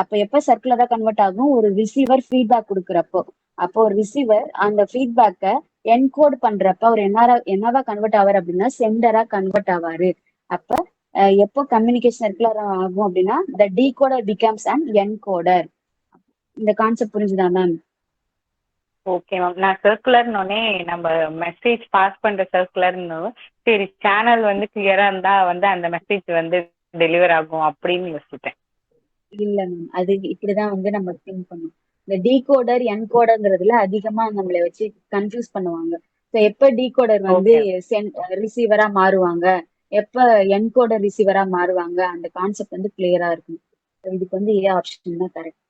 அப்ப எப்ப சர்க்குலரா கன்வெர்ட் ஆகும்? ஒரு ரிசீவர் ஃபீட்பேக் கொடுக்கறப்போ. அப்போ ஒரு ரிசீவர் அந்த ஃபீட்பேக்கை என்கோட் பண்றப்ப அவர் என்னவா கன்வெர்ட் ஆவார் அப்படின்னா சென்டரா கன்வெர்ட் ஆவாரு. அப்ப எப்போ கம்யூனிகேஷன் சர்க்குலரா ஆகும் அப்படின்னா the decoder becomes an encoder. இந்த கான்செப்ட் புரிஞ்சுதா மேம்? Okay ma'am. நான் சர்க்குலர்னோடனே நம்ம மெசேஜ் பாஸ் பண்ற சர்க்குலர்னு சரி சேனல் வந்து கிளியரா இருந்தா வந்து அந்த மெசேஜ் வந்து டெலிவர் ஆகும் அப்படின்னு யோசிச்சிட்டேன். இல்ல மேம், அது இப்படிதான் வந்து நம்ம திங்க் பண்ணும். இந்த டீகோடர் என்கோடர்ங்கிறதுல அதிகமா நம்மளை வச்சு கன்ஃபியூஸ் பண்ணுவாங்க. எப்ப டீகோடர் வந்து ரிசீவரா மாறுவாங்க, எப்ப என்கோடர் ரிசீவரா மாறுவாங்க, அந்த கான்செப்ட் வந்து கிளியரா இருக்கும். இதுக்கு வந்து ஏ ஆப்ஷன் தான் கரெக்ட்.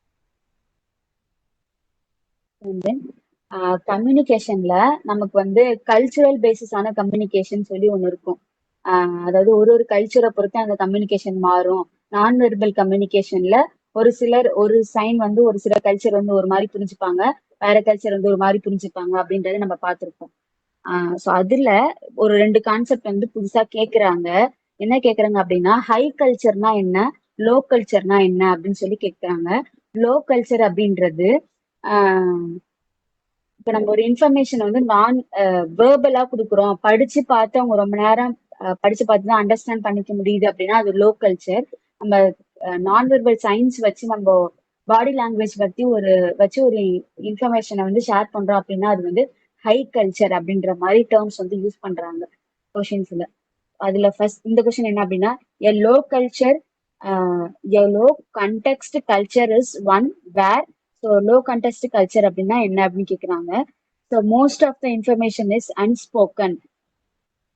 கம்யூனிகேஷன்ல நமக்கு வந்து கல்ச்சுரல் பேசிஸான கம்யூனிகேஷன் சொல்லி ஒண்ணு இருக்கும். அதாவது ஒரு கல்ச்சரை பொறுத்து அந்த கம்யூனிகேஷன் மாறும். நான் வெர்பல் கம்யூனிகேஷன்ல ஒரு சைன் வந்து ஒரு சில கல்ச்சர் வந்து ஒரு மாதிரி புரிஞ்சுப்பாங்க, வேற கல்ச்சர் வந்து ஒரு மாதிரி புரிஞ்சுப்பாங்க அப்படின்றத நம்ம பார்த்திருப்போம். சோ அதுல ஒரு 2 கான்செப்ட் வந்து புதுசா கேக்குறாங்க. என்ன கேக்குறாங்க அப்படின்னா, ஹை கல்ச்சர்னா என்ன, லோ கல்ச்சர்னா என்ன அப்படின்னு சொல்லி கேக்குறாங்க. லோ கல்ச்சர் அப்படின்றது ஆஹ் இப்ப நம்ம ஒரு இன்ஃபர்மேஷன் வந்து வேர்பலா கொடுக்குறோம், படிச்சு பார்த்து அவங்க ரொம்ப நேரம் படிச்சு பார்த்து தான் அண்டர்ஸ்டாண்ட் பண்ணிக்க முடியுது அப்படின்னா அது லோ கல்ச்சர். நம்ம நான் வெர்பல் சயின்ஸ் வச்சு நம்ம பாடி லாங்குவேஜ் பத்தி ஒரு இன்ஃபர்மேஷனை வந்து ஷேர் பண்றோம் அப்படின்னா அது வந்து ஹை கல்ச்சர் அப்படின்ற மாதிரி டேர்ம்ஸ் வந்து யூஸ் பண்றாங்க கொஷின்ஸ்ல. அதுல ஃபர்ஸ்ட் இந்த கொஸ்டின் என்ன அப்படின்னா, a low culture a low context culture is one where. So low context culture அப்படின்னா என்ன அப்படின்னு கேக்குறாங்க. So most of the information is unspoken.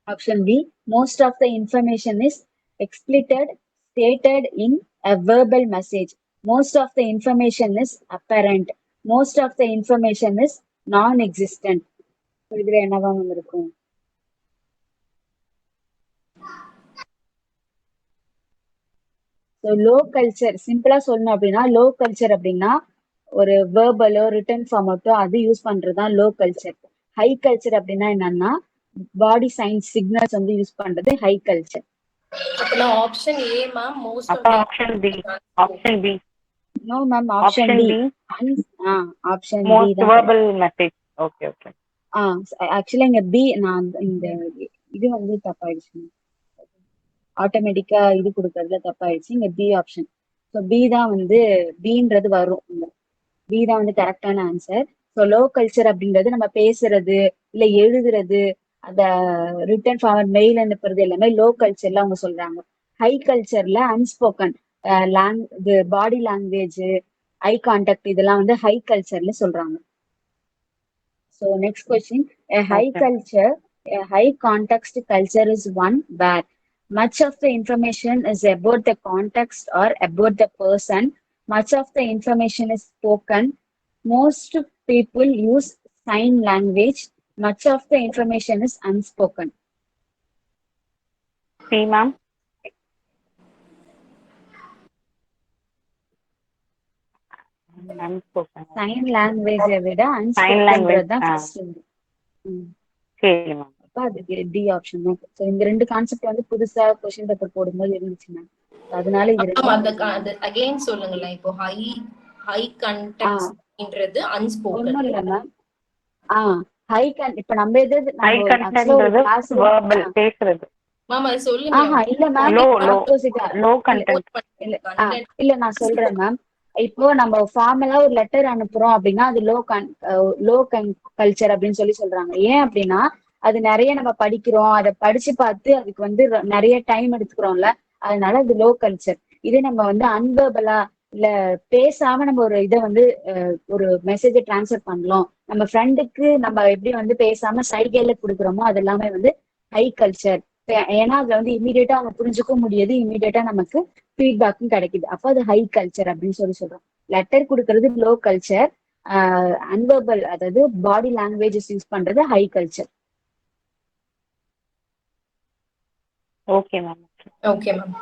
Option B, most of the information is explicit stated in a verbal message. Most of the information is apparent. Most of the information is non-existent. இதுல என்னவா இருக்கும்? லோ கல்ச்சர் சிம்பிளா சொல்லணும் அப்படின்னா, லோ கல்ச்சர் அப்படின்னா ஒரு வேர்பலோ ரிட்டன் ஃபார்மட்டோ அது யூஸ் பண்றதுதான் லோ கல்ச்சர். ஹை கல்ச்சர் அப்படின்னா என்னன்னா, பாடி சயின்ஸ் சிக்னல்ஸ் வந்து யூஸ் பண்றது ஹை கல்ச்சர். அப்பனா option A ma'am, most of option B. Option B. No ma'am, option D. Option B most தான் வெர்பல் மெசேஜ். Okay okay. ஆக்சுவலா இங்க பி, நான் இந்த இது வந்து தப்பாயிடுச்சு, ஆட்டோமேட்டிக்கா இது கொடுக்கறதுல தப்பாயிடுச்சு. இங்க பி ஆப்ஷன். ஸோ பி தான் வந்து பின்றது வரும். பி தான் வந்து கரெக்டான ஆன்சர். ஸோ லோ கல்ச்சர் அப்படின்றது நம்ம பேசுறது இல்ல எழுதுறது, அந்த ரிட்டன் ஃபார்வர்ட் மெயில் அனுப்புறது எல்லாமே லோ கல்ச்சர்ல அவங்க சொல்றாங்க. ஹை கல்ச்சர்ல அன்ஸ்போக்கன் இது பாடி லாங்குவேஜ், ஐ கான்டாக்ட் இதெல்லாம் வந்து ஹை கல்ச்சர்ல சொல்றாங்க. So next question, a high context culture is one where much of the information is about the context or about the person. Much of the information is spoken. Most people use sign language. Much of the information is unspoken. See, ma'am. Sign லாங்குவேஜை விட அன்ஸ்போக்கன்றது தான் ஃபர்ஸ்ட். சரி மேம். அப்ப அதுக்கு டி ஆப்ஷன் தான். சோ இந்த ரெண்டு கான்செப்ட் வந்து புதுசா क्वेश्चन பேப்பர் போடும்போது இருந்துச்சு மேம். அதனால இது ரெண்டு அகைன் சொல்லுங்களே. இப்போ ஹை கண்டெக்ஸ்ட்ன்றது அன்ஸ்போக்கன். ஒண்ணும் இல்ல மேம். ஹை இப்ப நம்ம எது ஹை கண்டெக்ட்ன்றது வெர்பல் பேசுறது. மேம் அது சொல்லுங்க. இல்ல மேம், லோ கண்டெக்ட் இல்ல நான் சொல்றேன் மேம். இப்போ நம்ம ஃபார்மலா ஒரு லெட்டர் அனுப்புறோம் அப்படின்னா அது லோ கல்ச்சர் அப்படின்னு சொல்றாங்க. ஏன் அப்படின்னா அது நிறைய நம்ம படிக்கிறோம், அதை படிச்சு பார்த்து அதுக்கு வந்து நிறைய டைம் எடுத்துக்கிறோம்ல, அதனால அது லோ கல்ச்சர். இதே நம்ம வந்து அன்வர்பலா இல்ல பேசாம நம்ம ஒரு இதை வந்து ஒரு மெசேஜை டிரான்ஸ்ஃபர் பண்ணலாம், நம்ம ஃப்ரெண்டுக்கு நம்ம எப்படி வந்து பேசாம சைகையில கொடுக்குறோமோ அது எல்லாமே வந்து ஹை கல்ச்சர். ஏன்னா அதுல வந்து இமீடியட்டா அவங்க புரிஞ்சுக்க முடியாது, இமீடியட்டா நமக்கு ஃபீட்பேக்கும் கிடைக்குது. அப்போ அது ஹை கல்ச்சர் அப்படின்னு சொல்றோம். லெட்டர் கொடுக்கறது லோ கல்ச்சர், அன்வர்பல் அதாவது பாடி லாங்குவேஜஸ் யூஸ் பண்றது high culture. Okay ma'am. Okay ma'am.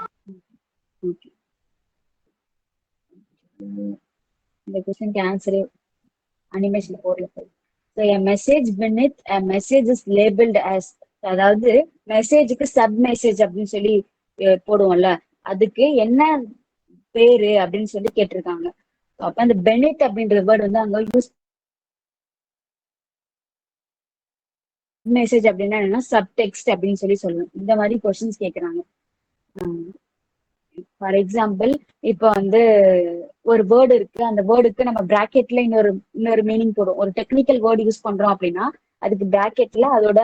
இந்த क्वेश्चनக்கு ஆன்சர் அனிமேஷன் போர்ல போய். So a message beneath a message is labeled as, அதாவது மெசேஜுக்கு சப் மெசேஜ் அப்படின்னு சொல்லி போடுவோம்ல, அதுக்கு என்ன பேரு அப்படின்னு சொல்லி கேட்டிருக்காங்க. அப்ப அந்த பெனிட் அப்படின்ற வேர்டு வந்து அங்க யூஸ் மெசேஜ் அப்படின்னா என்னன்னா சப்டெக்ஸ்ட் அப்படின்னு சொல்லணும். இந்த மாதிரி கொஸ்டின்ஸ் கேட்கறாங்க. ஃபார் எக்ஸாம்பிள், இப்போ வந்து ஒரு வேர்டு இருக்கு, அந்த வேர்டுக்கு நம்ம பிராக்கெட்ல இன்னொரு மீனிங் போடுவோம். ஒரு டெக்னிக்கல் வேர்டு யூஸ் பண்றோம் அப்படின்னா அதுக்கு பிராக்கெட்ல அதோட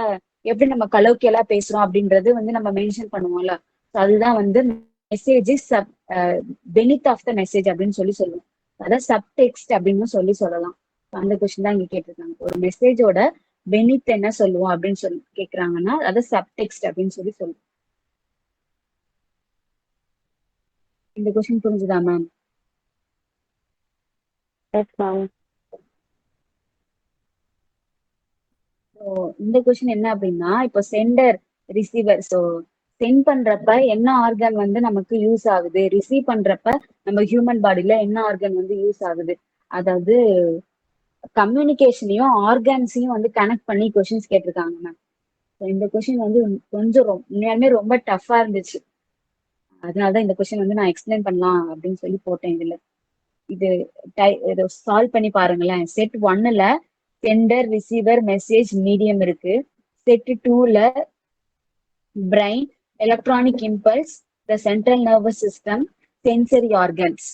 எப்படி நம்ம கலோக்கியலா பேசுறோம் அப்படின்றது வந்து நம்ம மென்ஷன் பண்ணுவோம்ல. அதுதான் வந்து message beneath of the message அப்படின்னு சொல்லுவோம். அதான் சப்டெக்ஸ்ட் அப்படின்னு சொல்லலாம். அந்த கொஸ்டின் தான் இங்க கேட்டிருக்காங்க. ஒரு மெசேஜோட பெனித் என்ன சொல்லுவோம் அப்படின்னு சொல்லி கேக்குறாங்கன்னா அதை சப்டெக்ஸ்ட் அப்படின்னு சொல்லுவோம். இந்த கொஸ்டின் புரிஞ்சுதா மேம்? இந்த கொஸ்டின் என்ன அப்படின்னா, இப்போ சென்டர் ரிசீவர், ஸோ சென்ட் பண்றப்ப என்ன ஆர்கன் வந்து நமக்கு யூஸ் ஆகுது, ரிசீவ் பண்றப்ப நம்ம ஹியூமன் பாடியில என்ன ஆர்கன் வந்து யூஸ் ஆகுது. அதாவது கம்யூனிகேஷனையும் ஆர்கான்ஸையும் வந்து கனெக்ட் பண்ணி கொஸ்டின்ஸ் கேட்டிருக்காங்க மேம். இந்த கொஸ்டின் வந்து கொஞ்சம் உண்மையாலுமே ரொம்ப டஃபா இருந்துச்சு. அதனாலதான் இந்த கொஸ்டின் வந்து நான் எக்ஸ்பிளைன் பண்ணலாம் அப்படின்னு சொல்லி போட்டேன் இதுல. இது சால்வ் பண்ணி பாருங்களேன். செட் 1ல சென்டர், ரிசீவர், மெசேஜ், மீடியம் இருக்கு. செட் 2ல brain, electronic impulse, the central nervous system, sensory organs.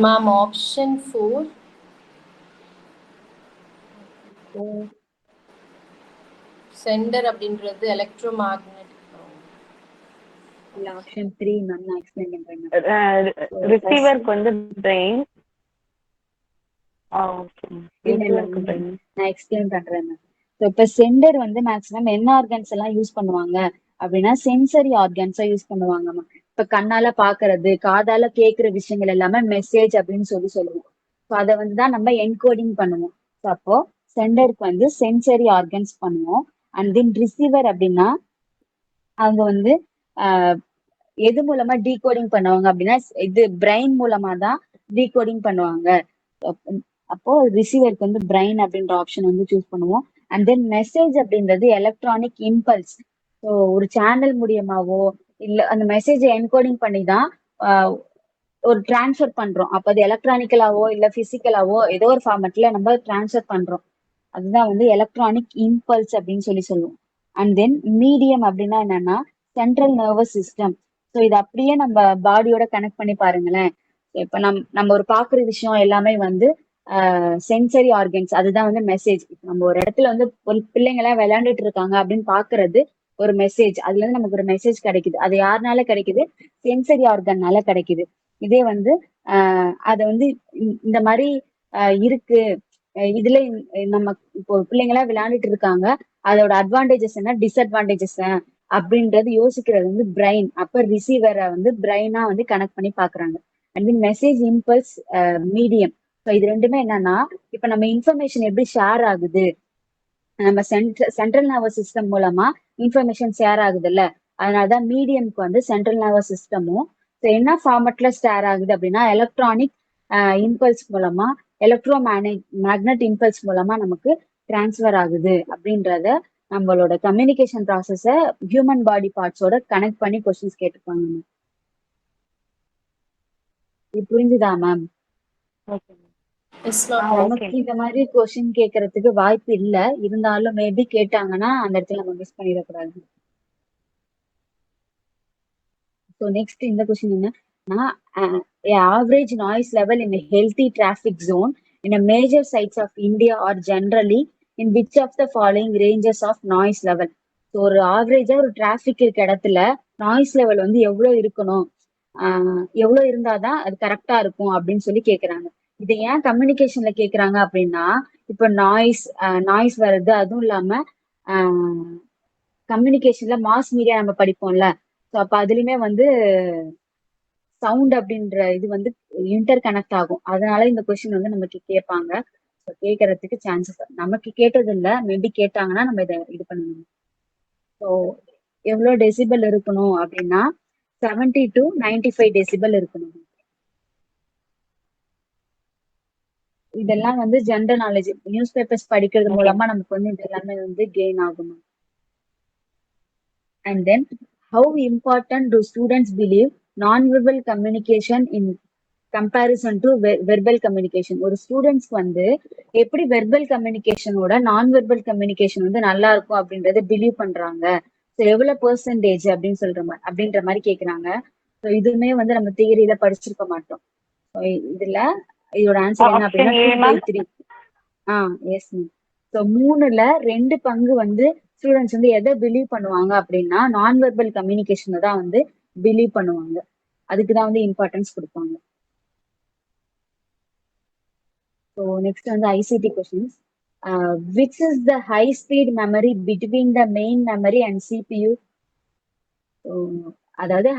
Ma'am option 4 centre அப்படின்றது எலக்ட்ரோ மேக்னெட்டிக். இல்ல ஆப்ஷன் 3 மேம், நான் எக்ஸ்பிளைன் பண்றேன். ரிசீவருக்கு வந்து பிரெயின். நான் எக்ஸ்பிளைன் பண்றேன் மேம். இப்ப சென்டர் வந்து மேக்ஸிமம் என்ன ஆர்கன்ஸ் எல்லாம் யூஸ் பண்ணுவாங்க அப்படின்னா சென்சரி ஆர்கன்ஸா யூஸ் பண்ணுவாங்க மேம். இப்ப கண்ணால பாக்குறது, காதால கேக்குற விஷயங்கள் எல்லாமே மெசேஜ் அப்படின்னு சொல்லுவோம். ஸோ அதை வந்துதான் நம்ம என்கோடிங் பண்ணுவோம். ஸோ அப்போ சென்டருக்கு வந்து சென்சரி ஆர்கன்ஸ் பண்ணுவோம். அண்ட் தென் ரிசீவர் அப்படின்னா அவங்க வந்து எது மூலமா டீகோடிங் பண்ணுவாங்க அப்படின்னா இது பிரெயின் மூலமா தான் டீகோடிங் பண்ணுவாங்க. அப்போ ரிசீவருக்கு வந்து பிரெயின் அப்படின்ற ஆப்ஷன் வந்து சூஸ் பண்ணுவோம். அண்ட் தென் மெசேஜ் அப்படின்றது எலக்ட்ரானிக் இம்பல்ஸ். ஸோ ஒரு சேனல் மூலியமாவோ இல்ல அந்த மெசேஜை என்கோடிங் பண்ணி தான் ஒரு டிரான்ஸ்ஃபர் பண்றோம். அப்ப அது எலக்ட்ரானிக்கலாவோ இல்ல பிசிக்கலாவோ ஏதோ ஒரு ஃபார்மேட்ல நம்ம டிரான்ஸ்ஃபர் பண்றோம். அதுதான் வந்து எலக்ட்ரானிக் இம்பல்ஸ் அப்படின்னு சொல்லுவோம். அண்ட் தென் மீடியம் அப்படின்னா என்னன்னா சென்ட்ரல் நர்வஸ் சிஸ்டம். ஸோ இது அப்படியே நம்ம பாடியோட கனெக்ட் பண்ணி பாருங்களேன். இப்ப நம்ம ஒரு பாக்குற விஷயம் எல்லாமே வந்து சென்சரி ஆர்கன்ஸ், அதுதான் வந்து மெசேஜ். நம்ம ஒரு இடத்துல வந்து ஒரு பிள்ளைங்க எல்லாம் விளையாண்டுட்டு இருக்காங்க அப்படின்னு பாக்குறது ஒரு மெசேஜ். அதுல இருந்து நமக்கு ஒரு மெசேஜ் கிடைக்குது. அது யாருனால கிடைக்குது? சென்சரி ஆர்கன்னால கிடைக்குது. இதே வந்து அதை வந்து இந்த மாதிரி இருக்கு, இதுல நம்ம இப்போ பிள்ளைங்க எல்லாம் விளையாண்டுட்டு இருக்காங்க, அதோட அட்வான்டேஜஸ் என்ன, டிஸ்அட்வான்டேஜஸ் அப்படின்றது யோசிக்கிறது வந்து பிரெயின். அப்ப ரிசீவரை வந்து பிரெயினா வந்து கனெக்ட் பண்ணி பாக்குறாங்க. And then message impulse medium. So இது ரெண்டுமே என்னன்னா இப்ப நம்ம இன்ஃபர்மேஷன் எப்படி ஷேர் ஆகுது, நம்ம சென்ட்ரல் நர்வஸ் சிஸ்டம் மூலமா இன்ஃபர்மேஷன் ஷேர் ஆகுது இல்ல, அதனாலதான் மீடியம்க்கு வந்து சென்ட்ரல் நர்வஸ் சிஸ்டமும் என்ன ஃபார்மட்ல ஷேர் ஆகுது அப்படின்னா எலக்ட்ரானிக் இம்பல்ஸ் மூலமா, எலக்ட்ரோ மேக்னெட் இம்பல்ஸ் மூலமா நமக்கு டிரான்ஸ்ஃபர் ஆகுது அப்படின்றத நம்மளோட கம்யூனிகேஷன் ப்ராசஸ ஹியூமன் பாடி பார்ட்ஸோட கனெக்ட் பண்ணி கொஸ்டின்ஸ் கேட்டுப்பாங்க மேம். இது புரிஞ்சுதா மேம்? நமக்கு இந்த மாதிரி கொஸ்டின் கேட்கறதுக்கு வாய்ப்பு இல்ல, இருந்தாலும் மேபி கேட்டாங்கன்னா அந்த இடத்துல நம்ம மிஸ் பண்ணிடக்கூடாது. ஸோ நெக்ஸ்ட் இந்த கொஸ்டின் என்னன்னா average noise level in healthy traffic zone in major sites of India are generally in which of the following ranges of noise level. So ஒரு ஆவரேஜா ஒரு டிராஃபிக் இருக்க இடத்துல நாய்ஸ் லெவல் வந்து எவ்வளவு இருக்கணும், எவ்வளவு இருந்தாதான் அது கரெக்டா இருக்கும் அப்படின்னு சொல்லி கேக்குறாங்க. இதை ஏன் கம்யூனிகேஷன்ல கேக்குறாங்க அப்படின்னா இப்ப நாய்ஸ் வருது, அதுவும் இல்லாம கம்யூனிகேஷன்ல மாஸ் மீடியா நம்ம படிப்போம்ல, ஸோ அப்ப அதுலயுமே வந்து சவுண்ட் அப்படின்ற இது வந்து இன்டர் கனெக்ட் ஆகும். அதனால இந்த கொஸ்டின் வந்து நமக்கு கேட்பாங்க. கேட்கறதுக்கு சான்சஸ் நமக்கு கேட்டது இல்ல, மேபி கேட்டாங்கன்னா நம்ம இதை இது பண்ணணும். ஸோ எவ்வளவு டெசிபல் இருக்கணும் அப்படின்னா 70 to 95 டெசிபல் இருக்கணும். இதெல்லாம் வந்து ஜென்ரல் நாலேஜ், நியூஸ் பேப்பர்ஸ் படிக்கிறது மூலமா நமக்கு வந்து இது எல்லாமே வந்து கெயின் ஆகும். And then how important to students believe non-verbal communication in comparison to verbal communication. ஒரு ஸ்டூடெண்ட்ஸ்க்கு வந்து எப்படி வெர்பல் கம்யூனிகேஷனோட நான்-வெர்பல் கம்யூனிகேஷன் வந்து நல்லா இருக்கும் அப்படின்றத பிலீவ் பண்றாங்க. ஸோ எவ்வளவு பெர்சன்டேஜ் அப்படின்ற மாதிரி கேக்குறாங்க. ஸோ இதுவுமே வந்து நம்ம தியரியில படிச்சிருக்க மாட்டோம். இதுல இதோட ஆன்சர் என்ன அப்படின்னா 2/3. Yes ma'am. ஸோ 3ல் 2 பங்கு வந்து ஸ்டூடெண்ட்ஸ் வந்து எதை பிலீவ் பண்ணுவாங்க அப்படின்னா நான் வெர்பல் கம்யூனிகேஷனை தான் வந்து பிலீவ் பண்ணுவாங்க. அதுக்குதான் வந்து இம்பார்ட்டன்ஸ் கொடுப்பாங்க. ஸோ நெக்ஸ்ட் வந்து ICT questions. Which is the high speed memory between the main memory and CPU? அதாவது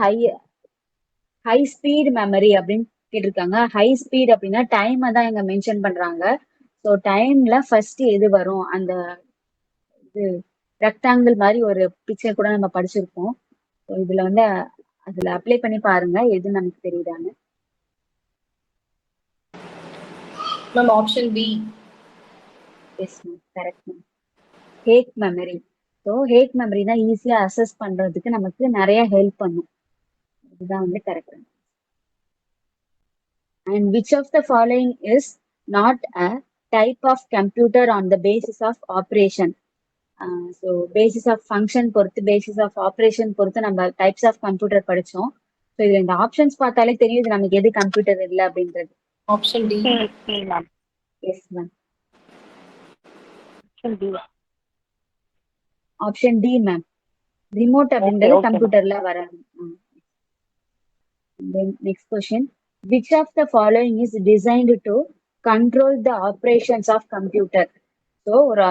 ஹை ஸ்பீட் மெமரி அப்படின்னு கேட்டிருக்காங்க. ஹை ஸ்பீட் அப்படின்னா டைமை தான் இங்க மென்ஷன் பண்றாங்க. ஸோ டைம்ல ஃபர்ஸ்ட் எது வரும், அந்த இது ரெக்டாங்கிள் மாதிரி ஒரு பிக்சர் கூட நம்ம படிச்சிருப்போம். ஸோ இதுல வந்து அதுல அப்ளை பண்ணி பாருங்க எது நமக்கு தெரியுதான்னு. Ma'am option B. Yes ma'am, correct ma'am. Hack memory. So hack memory தான் ஈஸியா அசஸ் பண்றதுக்கு நமக்கு நிறைய ஹெல்ப் பண்ணும். இதுதான் வந்து correct. And which of the following is not a type of computer on the basis of operation? So basis of function பொறுத்து basis of operation பொறுத்து நம்ம types of computer படிச்சோம். ஸோ இதுல இந்த ஆப்ஷன்ஸ் பார்த்தாலே தெரியுது நமக்கு எது கம்ப்யூட்டர் இல்லை அப்படின்றது. Option D. Ma'am. Yes ma'am, option D. Option D ma'am. Remote அப்படின்றது okay, கம்ப்யூட்டர்ல வராது. Next question. Which of the following is designed to control the operations of computer? So ஒரு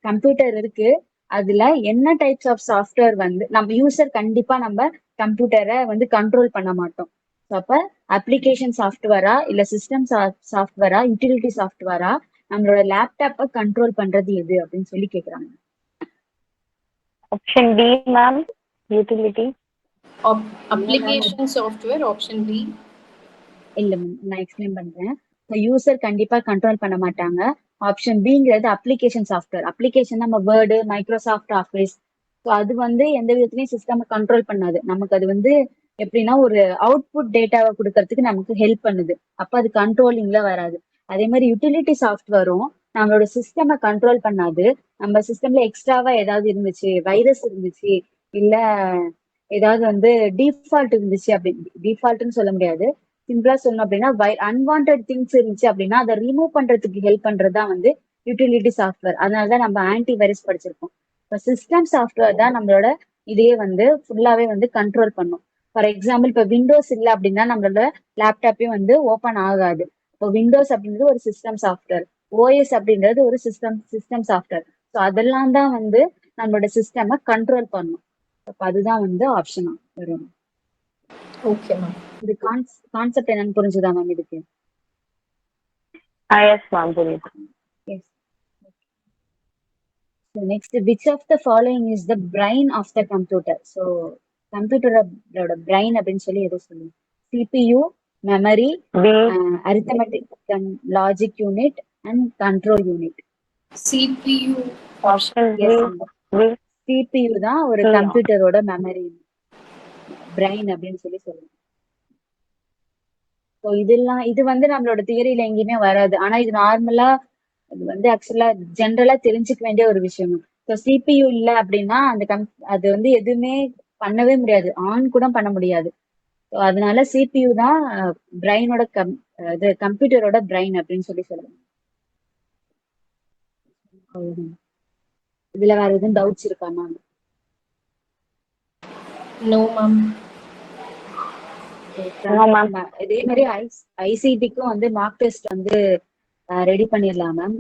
கம்ப்யூட்டர் இருக்கு, அதுல என்ன டைப்ஸ் ஆஃப் சாஃப்ட்வேர் வந்து நம்ம யூசர் கண்டிப்பா நம்ம கம்ப்யூட்டரை வந்து கண்ட்ரோல் பண்ண மாட்டோம். ஸோ அப்ப அப்ளிகேஷன் சாஃப்ட்வேரா இல்ல சிஸ்டம் சாஃப்ட்வேரா யூட்டிலிட்டி சாஃப்ட்வேரா நம்மளோட லேப்டாப்பை கண்ட்ரோல் பண்றது எது அப்படின்னு சொல்லி கேக்குறாங்க. Option D ma'am, utility. Application software option D. இல்ல மேம், நான் எக்ஸ்பிளைன் பண்றேன். யூசர் கண்டிப்பா கண்ட்ரோல் பண்ண மாட்டாங்க. ஆப்ஷன் பிங்கிறது அப்ளிகேஷன் சாஃப்ட்வேர். அப்ளிகேஷன் நம்ம வேர்டு, மைக்ரோசாஃப்ட் ஆஃபீஸ், ஸோ அது வந்து எந்த விதத்துலயும் சிஸ்டம் கண்ட்ரோல் பண்ணாது. நமக்கு அது வந்து எப்படின்னா ஒரு அவுட்புட் டேட்டாவை கொடுக்கறதுக்கு நமக்கு ஹெல்ப் பண்ணுது. அப்ப அது கண்ட்ரோலிங்ல வராது. அதே மாதிரி யூட்டிலிட்டி சாஃப்ட்வேரும் நம்மளோட சிஸ்டமை கண்ட்ரோல் பண்ணாது. நம்ம சிஸ்டம்ல எக்ஸ்ட்ராவா ஏதாவது இருந்துச்சு, வைரஸ் இருந்துச்சு, இல்ல ஏதாவது வந்து டிஃபால்ட் இருந்துச்சு, அப்படி டிஃபால்ட்னு சொல்ல முடியாது, சிம்பிளா சொல்லணும் அப்படின்னா அன்வான்ட் திங்ஸ் இருந்துச்சு அப்படின்னா அதை ரிமூவ் பண்றதுக்கு ஹெல்ப் பண்றதுதான் வந்து யூட்டிலிட்டி சாஃப்ட்வேர். அதனாலதான் நம்ம ஆன்டி வைரஸ் படிச்சிருக்கோம். இப்போ சிஸ்டம் சாஃப்ட்வேர் தான் நம்மளோட இதையே வந்து ஃபுல்லாவே வந்து கண்ட்ரோல் பண்ணும். ஃபார் எக்ஸாம்பிள் இப்போ விண்டோஸ் இல்லை அப்படின்னா நம்மளோட லேப்டாப்பையும் வந்து ஓப்பன் ஆகாது. இப்போ விண்டோஸ் அப்படின்றது ஒரு சிஸ்டம் சாஃப்ட்வேர், ஓஎஸ் அப்படின்றது ஒரு சிஸ்டம் சாஃப்ட்வேர். ஸோ அதெல்லாம் தான் வந்து நம்மளோட சிஸ்டமை கண்ட்ரோல் பண்ணும். அப்போ அதுதான் வந்து ஆப்ஷனா வரும். Okay ma'am. இது கான்செப்ட் என்னன்னு புரிஞ்சுதா மேம் இதுக்கு? எஸ் மேம், புரியுது. S. So next, which of the following is the brain of the computer? So கம்ப்யூட்டரோட பிரைன் அப்படின்னு சொல்லி எதை சொல்லுங்க? CPU, memory, arithmetic and logic unit and control unit. CPU. Option CPU தான் ஒரு கம்ப்யூட்டரோட மெமரி, பிரைன் அப்படின்னு சொல்லி சொல்லுங்க. ஸோ இது வந்து நம்மளோட தியரியில எங்கேயுமே வராது. ஆனா இது நார்மலா அது வந்து ஆக்சுவலா ஜென்ரலா தெரிஞ்சுக்க வேண்டிய ஒரு விஷயம். ஸோ சிபியு இல்லை அப்படின்னா அது வந்து எதுவுமே பண்ணவே முடியாது, ஆன் கூட பண்ண முடியாது. ஸோ அதனால சிபியு தான் பிரைனோட இது கம்ப்யூட்டரோட பிரைன் அப்படின்னு சொல்லி சொல்லுவாங்க. இதுல வேற எதுவும் டவுட்ஸ் இருக்கா மேம்? No ma'am. இதே மாதிரி ஐசிடிக்கும் வந்து மார்க் டெஸ்ட் வந்து ரெடி பண்ணிடலாம் மேம்.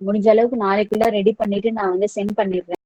முடிஞ்ச அளவுக்கு நாளைக்குள்ள ரெடி பண்ணிட்டு நான் வந்து சென்ட் பண்ணிடுறேன்.